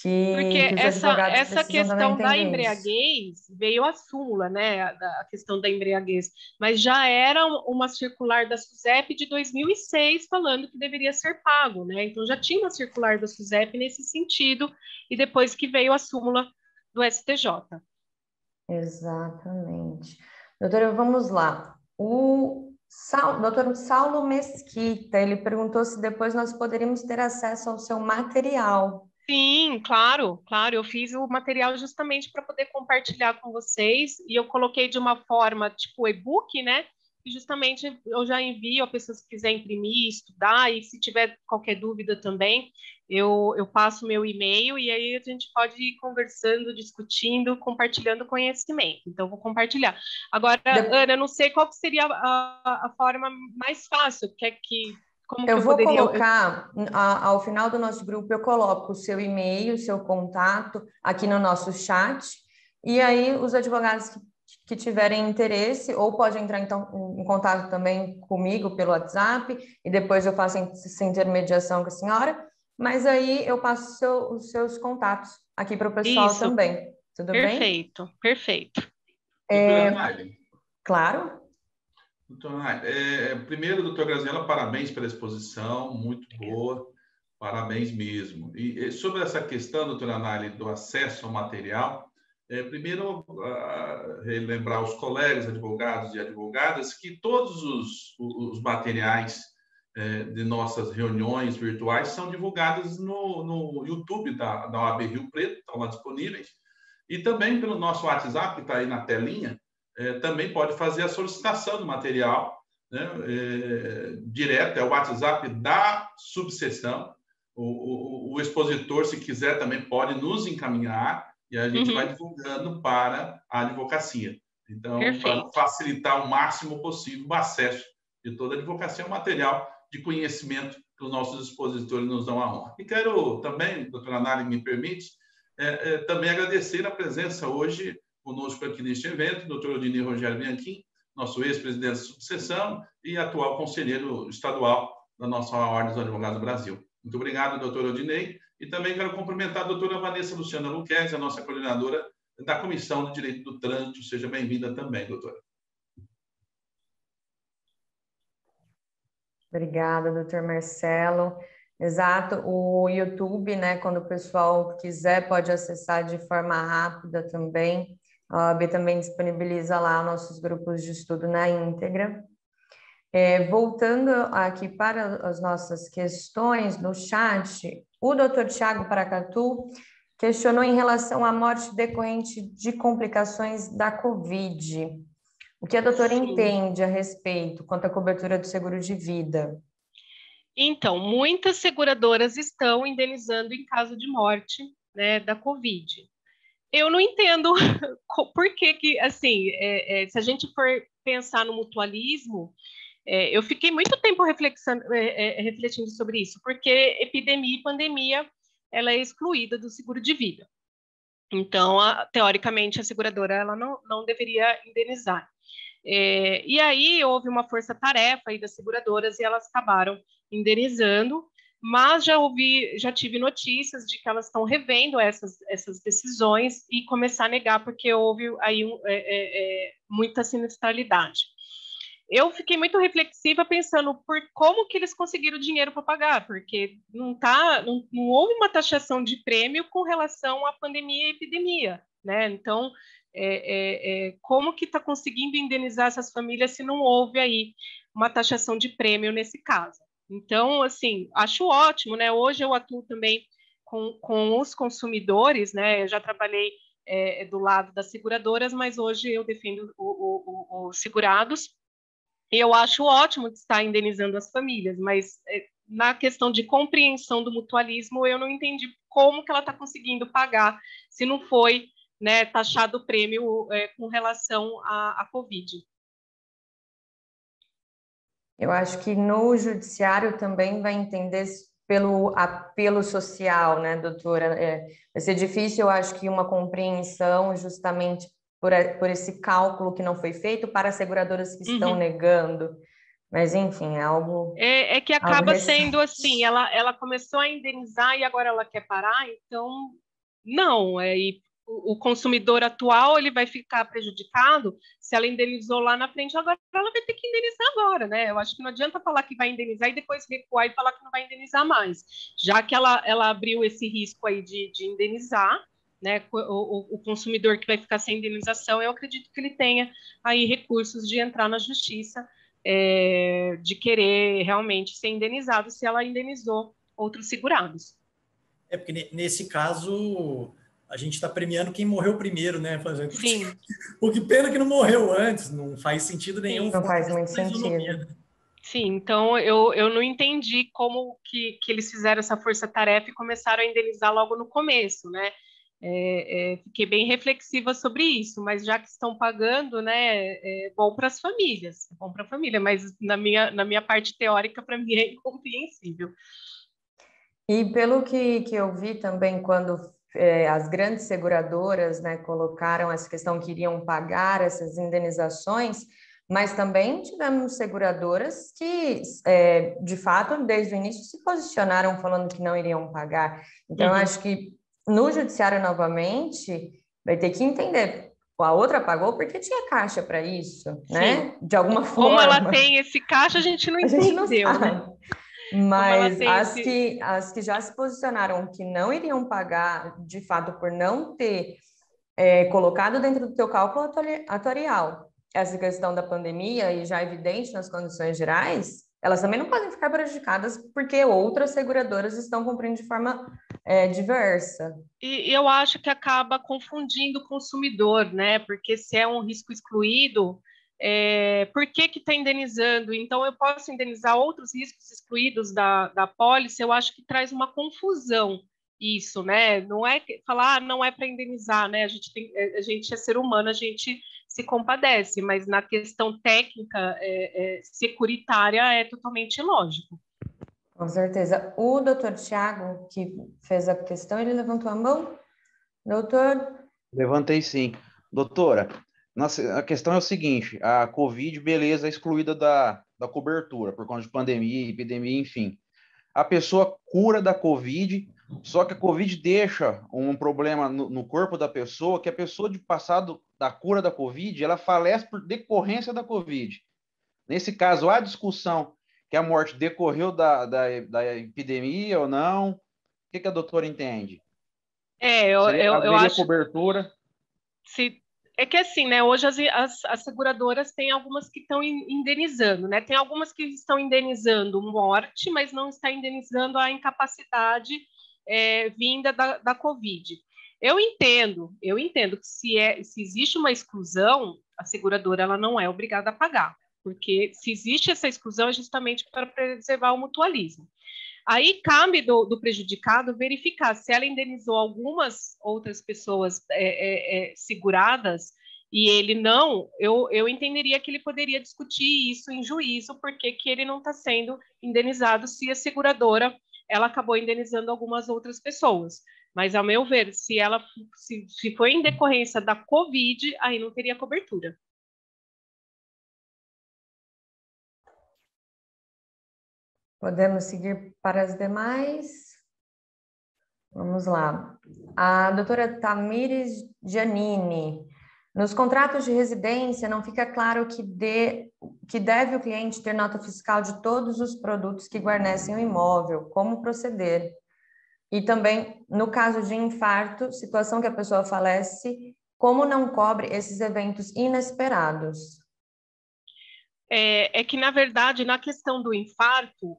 Porque que os advogados essa precisam também questão da entender isso. embriaguez veio a súmula, né? A questão da embriaguez, mas já era uma circular da SUSEP de 2006 falando que deveria ser pago, né? Então já tinha uma circular da SUSEP nesse sentido, e depois que veio a súmula do STJ. Exatamente. Doutora, vamos lá. O doutor Saulo Mesquita, ele perguntou se depois nós poderíamos ter acesso ao seu material. Sim, claro, claro. Eu fiz o material justamente para poder compartilhar com vocês e eu coloquei de uma forma tipo e-book, né? E justamente eu já envio a pessoas que quiserem imprimir, estudar, e se tiver qualquer dúvida também, eu passo meu e-mail e aí a gente pode ir conversando, discutindo, compartilhando conhecimento. Então, vou compartilhar. Agora, Ana, eu não sei qual que seria a forma mais fácil, como que Eu eu vou poderia... colocar, ao final do nosso grupo, eu coloco o seu e-mail, o seu contato aqui no nosso chat, e aí os advogados que tiverem interesse, ou podem entrar então em contato também comigo pelo WhatsApp, e depois eu faço essa intermediação com a senhora, mas aí eu passo os seus contatos aqui para o pessoal Isso. também. Tudo perfeito, bem? Perfeito. Doutora Naile. Claro. Doutora Naile, primeiro, doutora Graziela, parabéns pela exposição, muito boa, parabéns mesmo. E sobre essa questão, doutora Naile, do acesso ao material, primeiro, relembrar os colegas advogados e advogadas que todos os materiais de nossas reuniões virtuais são divulgados no YouTube da OAB Rio Preto, estão lá disponíveis, e também pelo nosso WhatsApp, que está aí na telinha, também pode fazer a solicitação do material, né, direto, é o WhatsApp da subseção. O expositor, se quiser, também pode nos encaminhar e a gente vai divulgando para a advocacia. Então, para facilitar o máximo possível o acesso de toda a advocacia ao material de conhecimento que os nossos expositores nos dão a honra. E quero também, doutora Naile, me permite, também agradecer a presença hoje conosco aqui neste evento, doutor Odinei Rogério Bianchim, nosso ex-presidente da subseção e atual conselheiro estadual da nossa Ordem dos Advogados do Brasil. Muito obrigado, doutor Odinei. E também quero cumprimentar a doutora Vanessa Luciana Luquezzi, a nossa coordenadora da Comissão de Direito do Trânsito. Seja bem-vinda também, doutora. Obrigada, doutor Marcelo. Exato, o YouTube, né, quando o pessoal quiser, pode acessar de forma rápida também. A OAB também disponibiliza lá nossos grupos de estudo na íntegra. Voltando aqui para as nossas questões no chat, o doutor Tiago Paracatu questionou em relação à morte decorrente de complicações da Covid. O que a doutora entende a respeito quanto à cobertura do seguro de vida? Então, muitas seguradoras estão indenizando em caso de morte, né, da Covid. Eu não entendo por que assim, se a gente for pensar no mutualismo, eu fiquei muito tempo refletindo sobre isso, porque epidemia e pandemia, ela é excluída do seguro de vida. Então, teoricamente, a seguradora ela não deveria indenizar. E aí houve uma força-tarefa aí das seguradoras e elas acabaram indenizando, mas já tive notícias de que elas estão revendo essas decisões e começar a negar, porque houve aí muita sinistralidade. Eu fiquei muito reflexiva pensando por como que eles conseguiram dinheiro para pagar, porque não houve uma taxação de prêmio com relação à pandemia e epidemia, né? Então, como que está conseguindo indenizar essas famílias se não houve aí uma taxação de prêmio nesse caso? Então, assim, acho ótimo, né? Hoje eu atuo também com os consumidores, né? Eu já trabalhei do lado das seguradoras, mas hoje eu defendo os segurados. E eu acho ótimo de estar indenizando as famílias, mas na questão de compreensão do mutualismo, eu não entendi como que ela está conseguindo pagar se não foi, né, taxado o prêmio com relação à Covid. Eu acho que no judiciário também vai entender pelo apelo social, né, doutora? Vai ser difícil, eu acho que uma compreensão justamente por esse cálculo que não foi feito para as seguradoras que estão negando. Mas, enfim, é algo... É que acaba sendo assim, ela começou a indenizar e agora ela quer parar, então, não. E o consumidor atual ele vai ficar prejudicado se ela indenizou lá na frente, agora ela vai ter que indenizar agora, né? Eu acho que não adianta falar que vai indenizar e depois recuar e falar que não vai indenizar mais. Já que ela abriu esse risco aí de indenizar, né, o consumidor que vai ficar sem indenização, eu acredito que ele tenha aí recursos de entrar na justiça, de querer realmente ser indenizado se ela indenizou outros segurados. Porque nesse caso a gente está premiando quem morreu primeiro, né? Sim. Porque pena que não morreu antes, não faz sentido nenhum. Não faz muito sentido. Sim, então eu não entendi como que eles fizeram essa força-tarefa e começaram a indenizar logo no começo, né? Fiquei bem reflexiva sobre isso, mas já que estão pagando, né, é bom para as famílias, é bom para a família, mas na minha parte teórica, para mim, é incompreensível. E pelo que eu vi também, quando as grandes seguradoras, né, colocaram essa questão que iriam pagar essas indenizações, mas também tivemos seguradoras que, de fato, desde o início se posicionaram falando que não iriam pagar. Então, eu acho que no judiciário, novamente, vai ter que entender. A outra pagou porque tinha caixa para isso, né? De alguma Como forma. ela tem esse caixa, a gente não entendeu, a gente não sabe. né? Mas as que já se posicionaram que não iriam pagar, de fato, por não ter colocado dentro do teu cálculo atuarial essa questão da pandemia, e já evidente nas condições gerais, elas também não podem ficar prejudicadas porque outras seguradoras estão cumprindo de forma diversa. E eu acho que acaba confundindo o consumidor, né? Porque se é um risco excluído, por que está indenizando? Então, eu posso indenizar outros riscos excluídos da pólice, eu acho que traz uma confusão isso, né? Não é falar, não é para indenizar, né? A gente é ser humano, a gente se compadece, mas na questão técnica, securitária, é totalmente lógico. Com certeza. O doutor Tiago, que fez a questão, ele levantou a mão. Doutor? Levantei sim. Doutora, a questão é o seguinte, a Covid, beleza, é excluída da cobertura, por conta de pandemia, epidemia, enfim. A pessoa cura da Covid, só que a Covid deixa um problema no corpo da pessoa, que a pessoa de passado da cura da Covid, ela falece por decorrência da Covid. Nesse caso, há discussão que a morte decorreu da epidemia ou não. O que a doutora entende? Eu acho... cobertura? É que assim, né? Hoje as seguradoras têm algumas que estão indenizando, né? Tem algumas que estão indenizando morte, mas não está indenizando a incapacidade vinda da Covid. Eu entendo que se existe uma exclusão, a seguradora ela não é obrigada a pagar, porque se existe essa exclusão é justamente para preservar o mutualismo. Aí cabe do prejudicado verificar se ela indenizou algumas outras pessoas seguradas e ele não, eu entenderia que ele poderia discutir isso em juízo, porque que ele não está sendo indenizado se a seguradora ela acabou indenizando algumas outras pessoas. Mas, ao meu ver, se foi em decorrência da Covid, aí não teria cobertura. Podemos seguir para as demais? Vamos lá. A doutora Tamires Giannini. Nos contratos de residência, não fica claro que deve o cliente ter nota fiscal de todos os produtos que guarnecem o imóvel, como proceder. E também, no caso de infarto, situação que a pessoa falece, como não cobre esses eventos inesperados? Que, na verdade, na questão do infarto,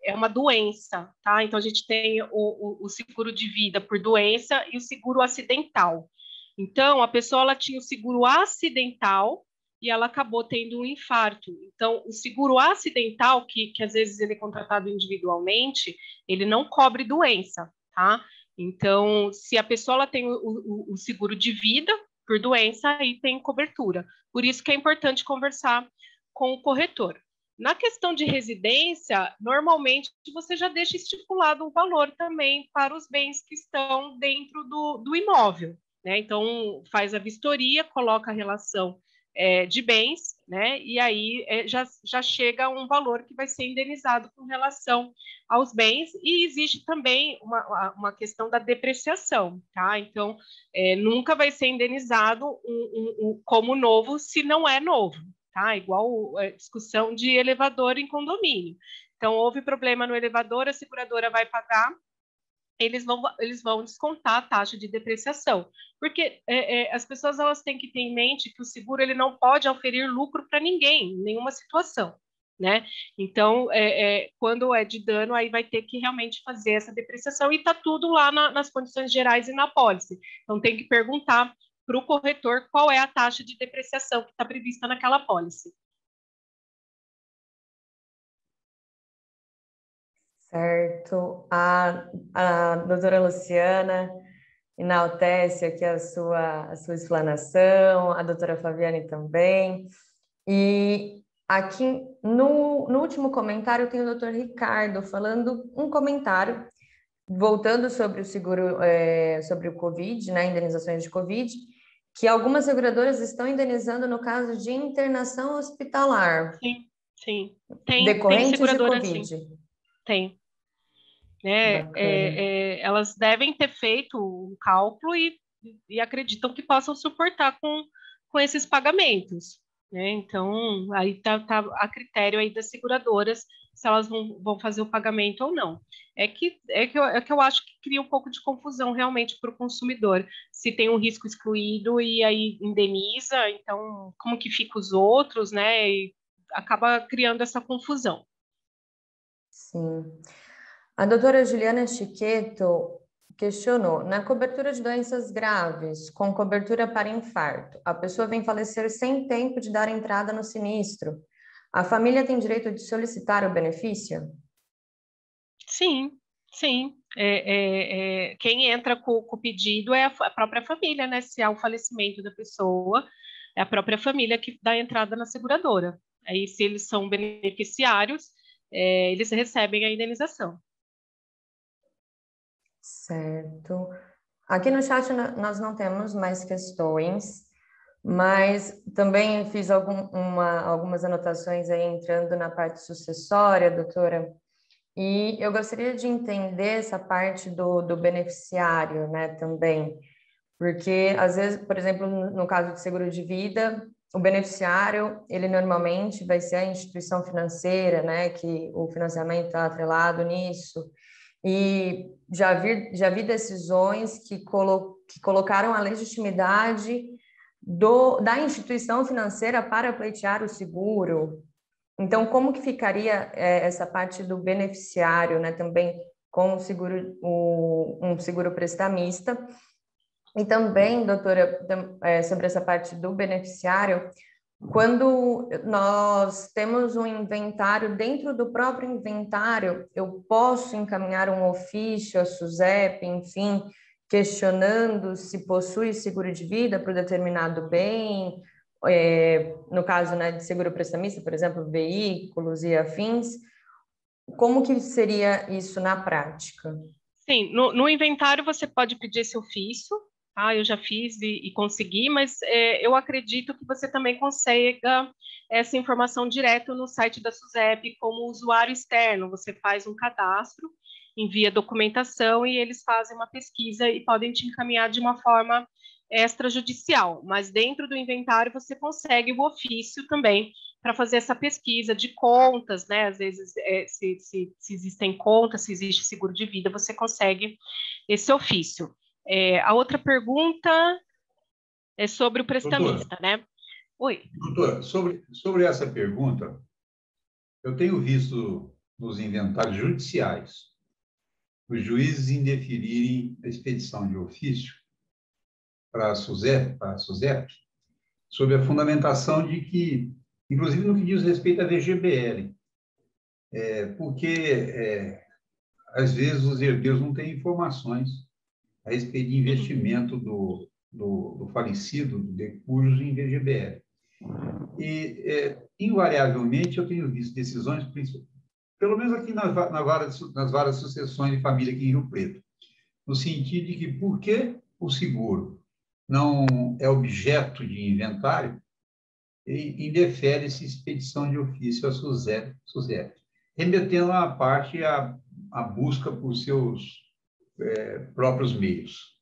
é uma doença, tá? Então, a gente tem o seguro de vida por doença e o seguro acidental. Então, a pessoa ela tinha o seguro acidental e ela acabou tendo um infarto. Então, o seguro acidental, que às vezes ele é contratado individualmente, ele não cobre doença, tá? Então, se a pessoa ela tem o seguro de vida por doença, aí tem cobertura. Por isso que é importante conversar com o corretor. Na questão de residência, normalmente você já deixa estipulado o valor também para os bens que estão dentro do imóvel, né? Então, faz a vistoria, coloca a relação de bens, né? E aí já chega a um valor que vai ser indenizado com relação aos bens, e existe também uma questão da depreciação, tá? Então, nunca vai ser indenizado como novo se não é novo. Tá? Igual a discussão de elevador em condomínio. Então, houve problema no elevador, a seguradora vai pagar, eles vão descontar a taxa de depreciação. Porque as pessoas elas têm que ter em mente que o seguro ele não pode oferir lucro para ninguém, em nenhuma situação. Né? Então, quando é de dano, aí vai ter que realmente fazer essa depreciação, e está tudo lá nas condições gerais e na pólice. Então, tem que perguntar para o corretor qual é a taxa de depreciação que está prevista naquela pólice. Certo. A doutora Luciana enaltece aqui a sua explanação, a doutora Flaviane também. E aqui no último comentário tem o doutor Ricardo falando um comentário, voltando sobre o seguro, sobre o Covid, né, indenizações de Covid, que algumas seguradoras estão indenizando no caso de internação hospitalar. Sim. Decorrente tem seguradora, de Covid. Sim. Tem. Elas devem ter feito um cálculo e e acreditam que possam suportar com esses pagamentos, né? Então, aí tá a critério aí das seguradoras se elas vão fazer o pagamento ou não. É que eu acho que cria um pouco de confusão realmente para o consumidor, se tem um risco excluído e aí indeniza, então como que fica os outros, né? E acaba criando essa confusão. Sim. A doutora Juliana Chiqueto questionou, na cobertura de doenças graves, com cobertura para infarto, a pessoa vem falecer sem tempo de dar entrada no sinistro. A família tem direito de solicitar o benefício? Sim, sim. Quem entra com o pedido é a própria família, né? Se há o falecimento da pessoa, é a própria família que dá entrada na seguradora. Aí, se eles são beneficiários, eles recebem a indenização. Certo. Aqui no chat nós não temos mais questões, mas também fiz algumas anotações aí entrando na parte sucessória, doutora, e eu gostaria de entender essa parte do beneficiário, né, também, porque às vezes, por exemplo, no caso de seguro de vida, o beneficiário, ele normalmente vai ser a instituição financeira, né, que o financiamento está atrelado nisso, e já vi decisões que colocaram a legitimidade da instituição financeira para pleitear o seguro. Então, como que ficaria essa parte do beneficiário, né, também com um seguro prestamista? E também, doutora, sobre essa parte do beneficiário, quando nós temos um inventário, dentro do próprio inventário, eu posso encaminhar um ofício à SUSEP, enfim, questionando se possui seguro de vida para o determinado bem, no caso, né, de seguro prestamista, por exemplo, veículos e afins. Como que seria isso na prática? Sim, no inventário você pode pedir esse ofício, tá? Eu já fiz e consegui, mas eu acredito que você também consiga essa informação direto no site da SUSEP como usuário externo. Você faz um cadastro, envia documentação e eles fazem uma pesquisa e podem te encaminhar de uma forma extrajudicial. Mas dentro do inventário você consegue o ofício também para fazer essa pesquisa de contas, né? Às vezes, se existem contas, se existe seguro de vida, você consegue esse ofício. A outra pergunta é sobre o prestamista, doutora, né? Oi. Doutora, sobre essa pergunta, eu tenho visto nos inventários judiciais os juízes indeferirem a expedição de ofício para a SUSEP, sob a fundamentação de que, inclusive no que diz respeito à VGBL, porque às vezes os herdeiros não têm informações a respeito de investimento do falecido, de cujos em VGBL. E, invariavelmente, eu tenho visto decisões, pelo menos aqui nas várias sucessões de família aqui em Rio Preto, no sentido de que, por que o seguro não é objeto de inventário, e indefere-se expedição de ofício à SUSEP, remetendo a parte a busca por seus próprios meios,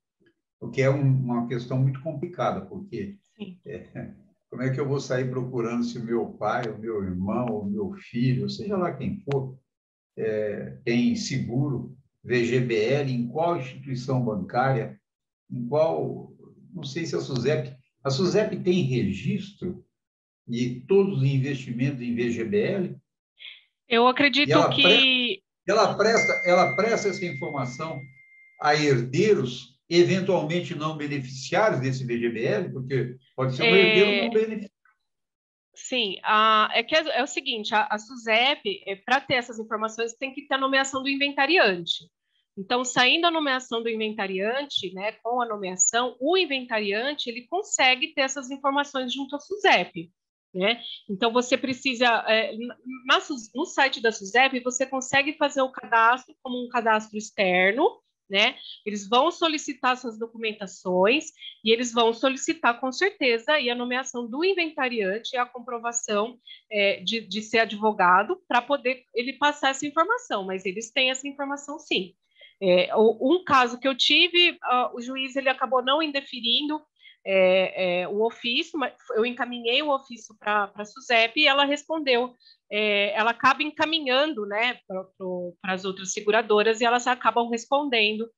o que é uma questão muito complicada, porque como é que eu vou sair procurando se o meu pai, o meu irmão, o meu filho, seja lá quem for, tem seguro, VGBL, em qual instituição bancária, em qual, não sei se a SUSEP tem registro de todos os investimentos em VGBL? Eu acredito que... Ela presta essa informação a herdeiros, eventualmente não beneficiários desse VGBL, porque pode ser um herdeiro não beneficiário. Sim, é o seguinte, a SUSEP, para ter essas informações, tem que ter a nomeação do inventariante. Então, saindo a nomeação do inventariante, né, com a nomeação, o inventariante ele consegue ter essas informações junto à SUSEP. Né? Então, você precisa, no site da SUSEP, você consegue fazer o cadastro como um cadastro externo, né? Eles vão solicitar essas documentações e eles vão solicitar, com certeza, aí a nomeação do inventariante e a comprovação de ser advogado para poder ele passar essa informação, mas eles têm essa informação, sim. Um caso que eu tive, o juiz ele acabou não indeferindo o ofício, mas eu encaminhei o ofício para a SUSEP e ela respondeu. Ela acaba encaminhando, né, para as outras seguradoras e elas acabam respondendo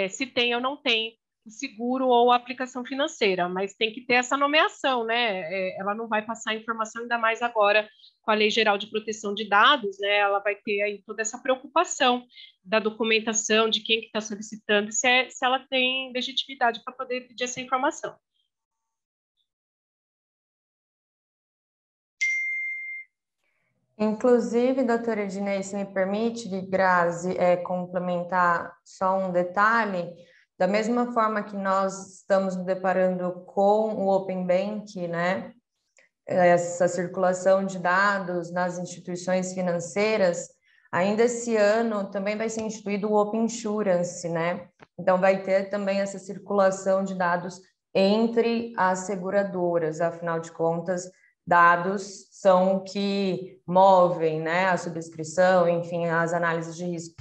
se tem ou não tem o seguro ou a aplicação financeira, mas tem que ter essa nomeação, né? Ela não vai passar informação, ainda mais agora com a Lei Geral de Proteção de Dados, né? Ela vai ter aí toda essa preocupação da documentação, de quem que está solicitando, se ela tem legitimidade para poder pedir essa informação. Inclusive, doutora Ednei, se me permite, Grazi, complementar só um detalhe, da mesma forma que nós estamos nos deparando com o Open Bank, né, essa circulação de dados nas instituições financeiras, ainda esse ano também vai ser instituído o Open Insurance, né? Então, vai ter também essa circulação de dados entre as seguradoras, afinal de contas, dados são o que movem, né, a subscrição, enfim, as análises de risco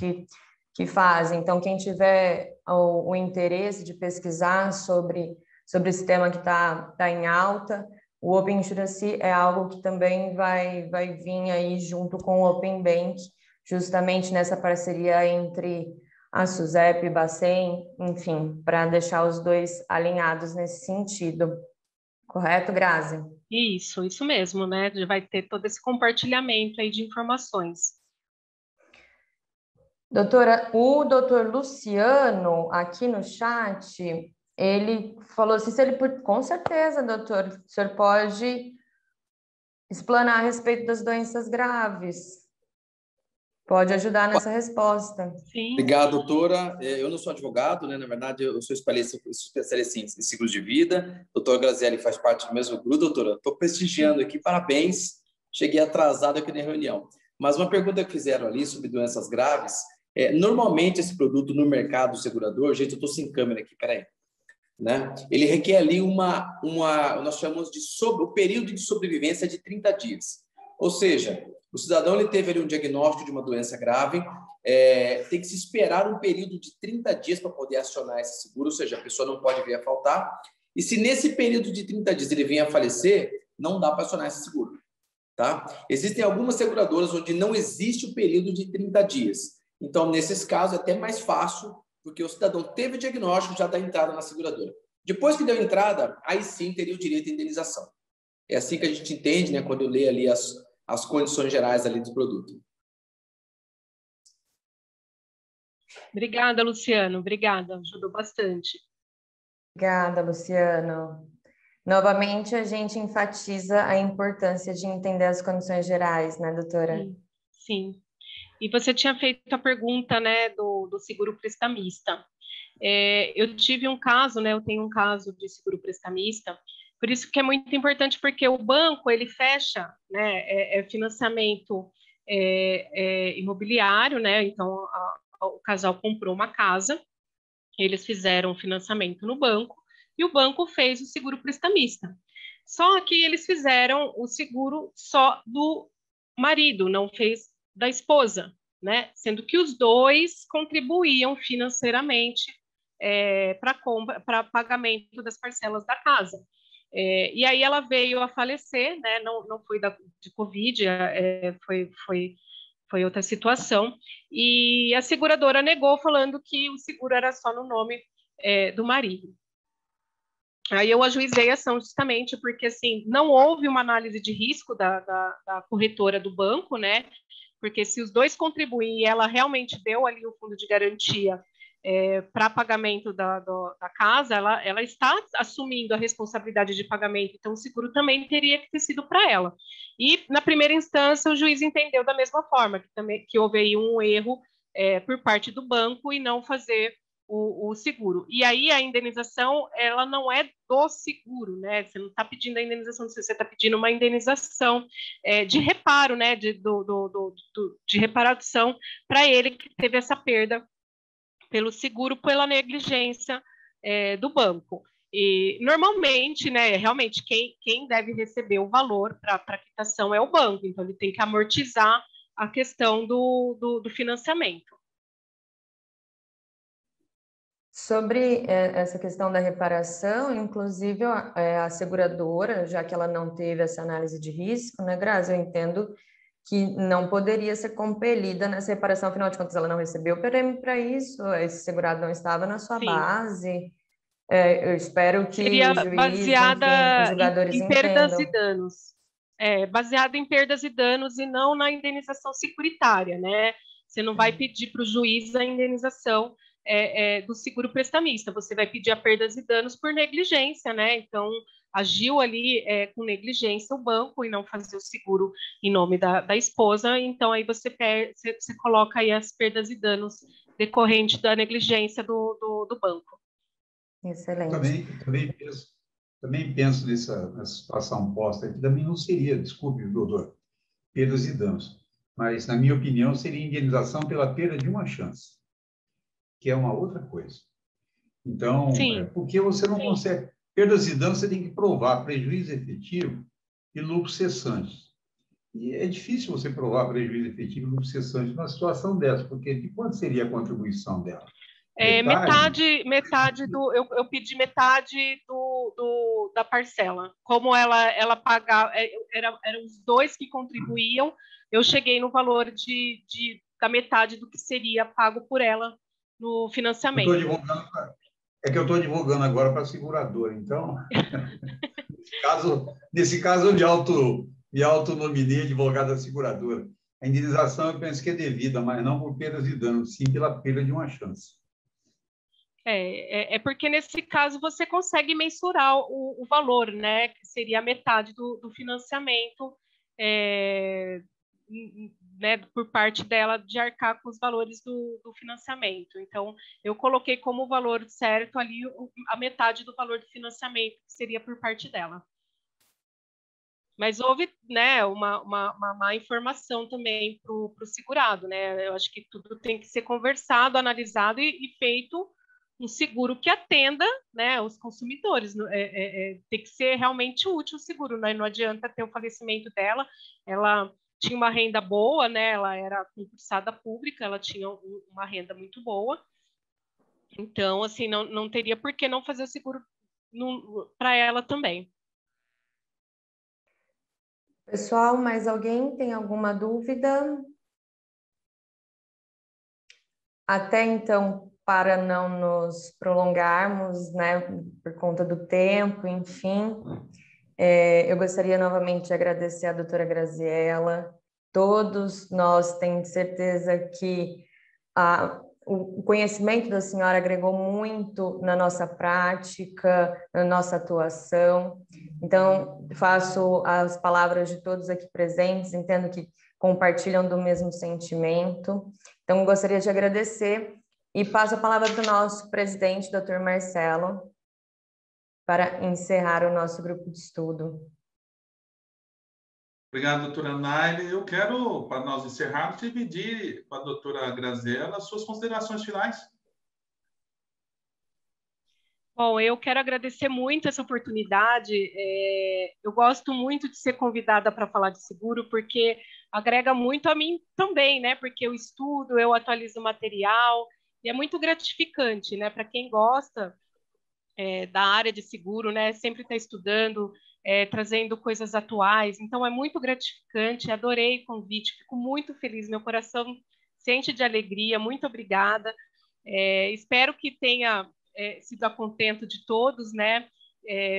que fazem. Então, quem tiver o interesse de pesquisar sobre esse tema que tá em alta, o Open Insurance é algo que também vai vir aí junto com o Open Bank, justamente nessa parceria entre a SUSEP e Bacen, enfim, para deixar os dois alinhados nesse sentido. Correto, Grazi? Isso mesmo, né? Vai ter todo esse compartilhamento aí de informações. Doutora, o doutor Luciano, aqui no chat, ele falou assim, com certeza, doutor, o senhor pode explanar a respeito das doenças graves. Pode ajudar nessa resposta. Sim. Obrigado, doutora. Eu não sou advogado, né? Na verdade, eu sou especialista em seguros de vida. Doutora Graziele faz parte do mesmo grupo, doutora. Estou prestigiando aqui, parabéns. Cheguei atrasado aqui na reunião. Mas uma pergunta que fizeram ali sobre doenças graves, normalmente esse produto no mercado segurador, gente, eu estou sem câmera aqui, peraí, né? Ele requer ali nós chamamos de o período de sobrevivência de 30 dias. Ou seja, o cidadão ele teve ali um diagnóstico de uma doença grave, tem que se esperar um período de 30 dias para poder acionar esse seguro, ou seja, a pessoa não pode vir a faltar. E se nesse período de 30 dias ele vier a falecer, não dá para acionar esse seguro. Tá? Existem algumas seguradoras onde não existe o período de 30 dias. Então, nesses casos, é até mais fácil, porque o cidadão teve o diagnóstico, já dá entrada na seguradora. Depois que deu entrada, aí sim teria o direito à indenização. É assim que a gente entende, né, quando eu leio ali as condições gerais ali do produto. Obrigada, Luciano. Obrigada, ajudou bastante. Obrigada, Luciano. Novamente, a gente enfatiza a importância de entender as condições gerais, né, doutora? Sim. E você tinha feito a pergunta, né, do seguro prestamista. Eu tive um caso, né, eu tenho um caso de seguro prestamista, por isso que é muito importante, porque o banco, ele fecha, né, financiamento imobiliário, né, então o casal comprou uma casa, eles fizeram o financiamento no banco, e o banco fez o seguro prestamista. Só que eles fizeram o seguro só do marido, não fez da esposa, né? Sendo que os dois contribuíam financeiramente para pagamento das parcelas da casa. E aí ela veio a falecer, né? Não foi de Covid, foi outra situação. E a seguradora negou, falando que o seguro era só no nome do marido. Aí eu ajuizei a ação justamente porque, assim, não houve uma análise de risco da corretora do banco, né? Porque se os dois contribuem e ela realmente deu ali o fundo de garantia para pagamento da casa, ela está assumindo a responsabilidade de pagamento, então o seguro também teria que ter sido para ela. E, na primeira instância, o juiz entendeu da mesma forma, que houve aí um erro por parte do banco e não fazer o seguro. E aí a indenização, ela não é do seguro, né? Você não está pedindo a indenização, você está pedindo uma indenização de reparo, né? De reparação para ele que teve essa perda pelo seguro, pela negligência do banco. E normalmente, né? Realmente quem deve receber o valor para a quitação é o banco, então ele tem que amortizar a questão do financiamento. Sobre essa questão da reparação, inclusive a seguradora, já que ela não teve essa análise de risco, né, Grazi, eu entendo que não poderia ser compelida nessa reparação, afinal de contas ela não recebeu o prêmio para isso, esse segurado não estava na sua base. Eu espero que seria o juiz, baseada enfim, os julgadores em perdas entendam. e danos. Baseada em perdas e danos e não na indenização securitária, né? Você não vai pedir para o juiz a indenização do seguro prestamista, você vai pedir a perdas e danos por negligência, né? Então, agiu ali com negligência o banco e não fazer o seguro em nome da esposa, então aí você coloca aí as perdas e danos decorrentes da negligência do banco. Excelente. Também penso nessa situação posta aqui, também não seria, desculpe, doutor, perdas e danos, mas, na minha opinião, seria indenização pela perda de uma chance, que é uma outra coisa. Então, porque você não consegue... Perdas e danos, você tem que provar prejuízo efetivo e lucro cessante. E é difícil você provar prejuízo efetivo e lucro cessante numa situação dessa, porque de quanto seria a contribuição dela? Metade do... Eu pedi metade da parcela. Como ela pagava... Eram os dois que contribuíam, eu cheguei no valor da metade do que seria pago por ela no financiamento. É que eu estou advogando agora para a seguradora, então, nesse caso eu me autonominei advogado da seguradora. A indenização eu penso que é devida, mas não por perdas e danos, sim pela perda de uma chance. Porque nesse caso você consegue mensurar o valor, né? Que seria a metade do financiamento, né, por parte dela de arcar com os valores do financiamento. Então, eu coloquei como valor certo ali a metade do valor do financiamento, que seria por parte dela. Mas houve, né, uma má informação também para o segurado, né? Eu acho que tudo tem que ser conversado, analisado e feito um seguro que atenda, né, os consumidores. Tem que ser realmente útil o seguro, né? Não adianta ter o falecimento dela. Ela tinha uma renda boa, né? Ela era concursada pública, ela tinha uma renda muito boa. Então, assim, não teria por que não fazer o seguro para ela também. Pessoal, mais alguém tem alguma dúvida? Até então, para não nos prolongarmos, né, por conta do tempo, enfim, eu gostaria novamente de agradecer à doutora Graziella. Todos nós temos certeza que o conhecimento da senhora agregou muito na nossa prática, na nossa atuação. Então, faço as palavras de todos aqui presentes, entendo que compartilham do mesmo sentimento. Então, gostaria de agradecer e passo a palavra para o nosso presidente, Dr. Marcelo, para encerrar o nosso grupo de estudo. Obrigado, doutora Naile. Eu quero, para nós encerrarmos, dividir para a doutora Graziella as suas considerações finais. Bom, eu quero agradecer muito essa oportunidade. Eu gosto muito de ser convidada para falar de seguro, porque agrega muito a mim também, né? Porque eu estudo, eu atualizo o material, e é muito gratificante, né? Para quem gosta da área de seguro, né? Sempre está estudando, trazendo coisas atuais. Então, é muito gratificante. Adorei o convite, fico muito feliz. Meu coração se enche de alegria. Muito obrigada. Espero que tenha sido a contento de todos, né?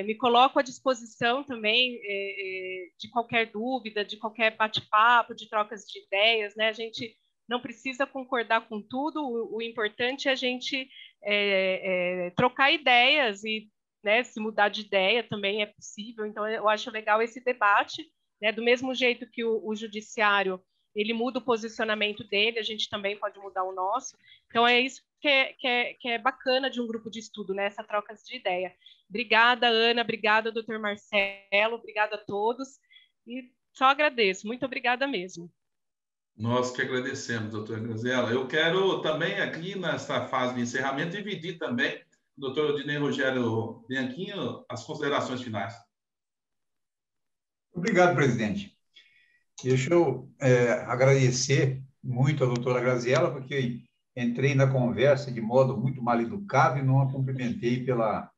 Me coloco à disposição também de qualquer dúvida, de qualquer bate-papo, de trocas de ideias, né? A gente não precisa concordar com tudo, o importante é a gente trocar ideias e, né, se mudar de ideia também é possível. Então, eu acho legal esse debate, né? Do mesmo jeito que o judiciário ele muda o posicionamento dele, a gente também pode mudar o nosso. Então, é isso que é bacana de um grupo de estudo, né? Essa troca de ideia. Obrigada, Ana, obrigada, doutor Marcelo, obrigada a todos, e só agradeço, muito obrigada mesmo. Nós que agradecemos, doutora Graziella. Eu quero também, aqui nessa fase de encerramento, dividir também, doutor Odinei Rogério Bianchino, as considerações finais. Obrigado, presidente. Deixa eu agradecer muito a doutora Graziella, porque entrei na conversa de modo muito mal educado e não a cumprimentei pela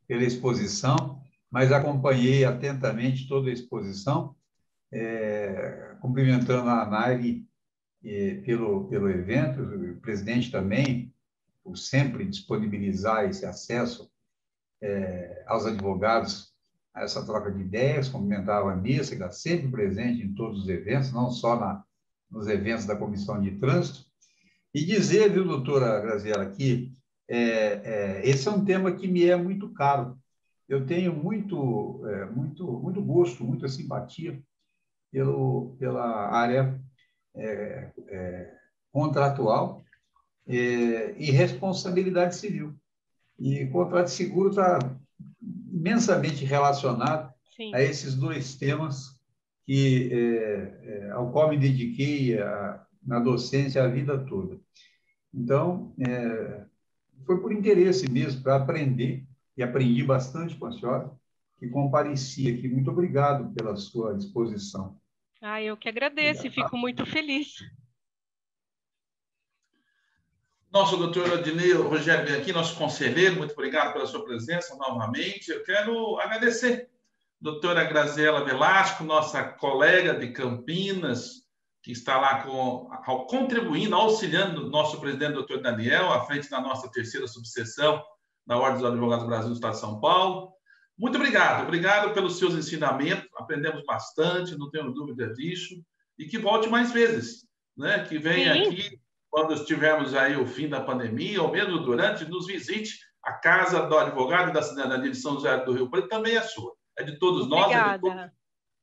exposição, mas acompanhei atentamente toda a exposição, cumprimentando a Nairi pelo evento, o presidente também, por sempre disponibilizar esse acesso aos advogados a essa troca de ideias, cumprimentava a Nissa, que está sempre presente em todos os eventos, não só nos eventos da Comissão de Trânsito, e dizer, viu, doutora Graziela, que esse é um tema que me é muito caro. Eu tenho muito gosto, muita simpatia pela área contratual e responsabilidade civil. E contrato de seguro está imensamente relacionado a esses dois temas ao qual me dediquei na docência a vida toda. Então, foi por interesse mesmo, para aprender, e aprendi bastante com a senhora, que compareci aqui. Muito obrigado pela sua disposição. Eu que agradeço e fico muito feliz. Nosso doutor Adnei Rogério Bianchi, nosso conselheiro, muito obrigado pela sua presença novamente. Eu quero agradecer a doutora Graziela Velasco, nossa colega de Campinas, que está lá contribuindo, auxiliando o nosso presidente, doutor Daniel, à frente da nossa terceira subseção da Ordem dos Advogados do Brasil do Estado de São Paulo. Muito obrigado. Obrigado pelos seus ensinamentos. Aprendemos bastante, não tenho dúvida disso. E que volte mais vezes, né? Que venha aqui, quando estivermos aí o fim da pandemia, ou mesmo durante, nos visite. A Casa do Advogado e da Cidadania de São José do Rio Preto também é sua. É de todos nós,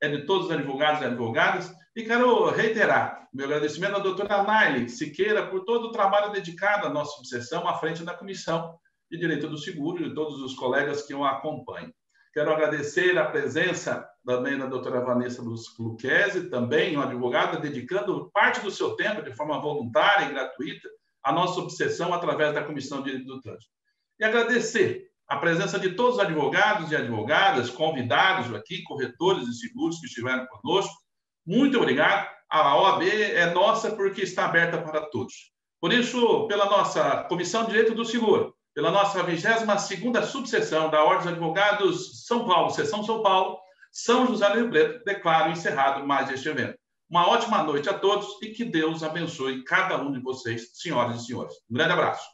é de todos os advogados e advogadas. E quero reiterar meu agradecimento à doutora Naili Siqueira por todo o trabalho dedicado à nossa subseção à frente da Comissão de Direito do Seguro e todos os colegas que o acompanham. Quero agradecer a presença também da doutora Vanessa Lucchesi, também uma advogada, dedicando parte do seu tempo, de forma voluntária e gratuita, à nossa obsessão através da Comissão de Direito do Trânsito. E agradecer a presença de todos os advogados e advogadas, convidados aqui, corretores de seguros que estiveram conosco. Muito obrigado. A OAB é nossa porque está aberta para todos. Por isso, pela nossa Comissão de Direito do Seguro, pela nossa 22ª subseção da Ordem dos Advogados São Paulo, Seção São Paulo, São José do Rio Preto, declaro encerrado mais este evento. Uma ótima noite a todos e que Deus abençoe cada um de vocês, senhoras e senhores. Um grande abraço.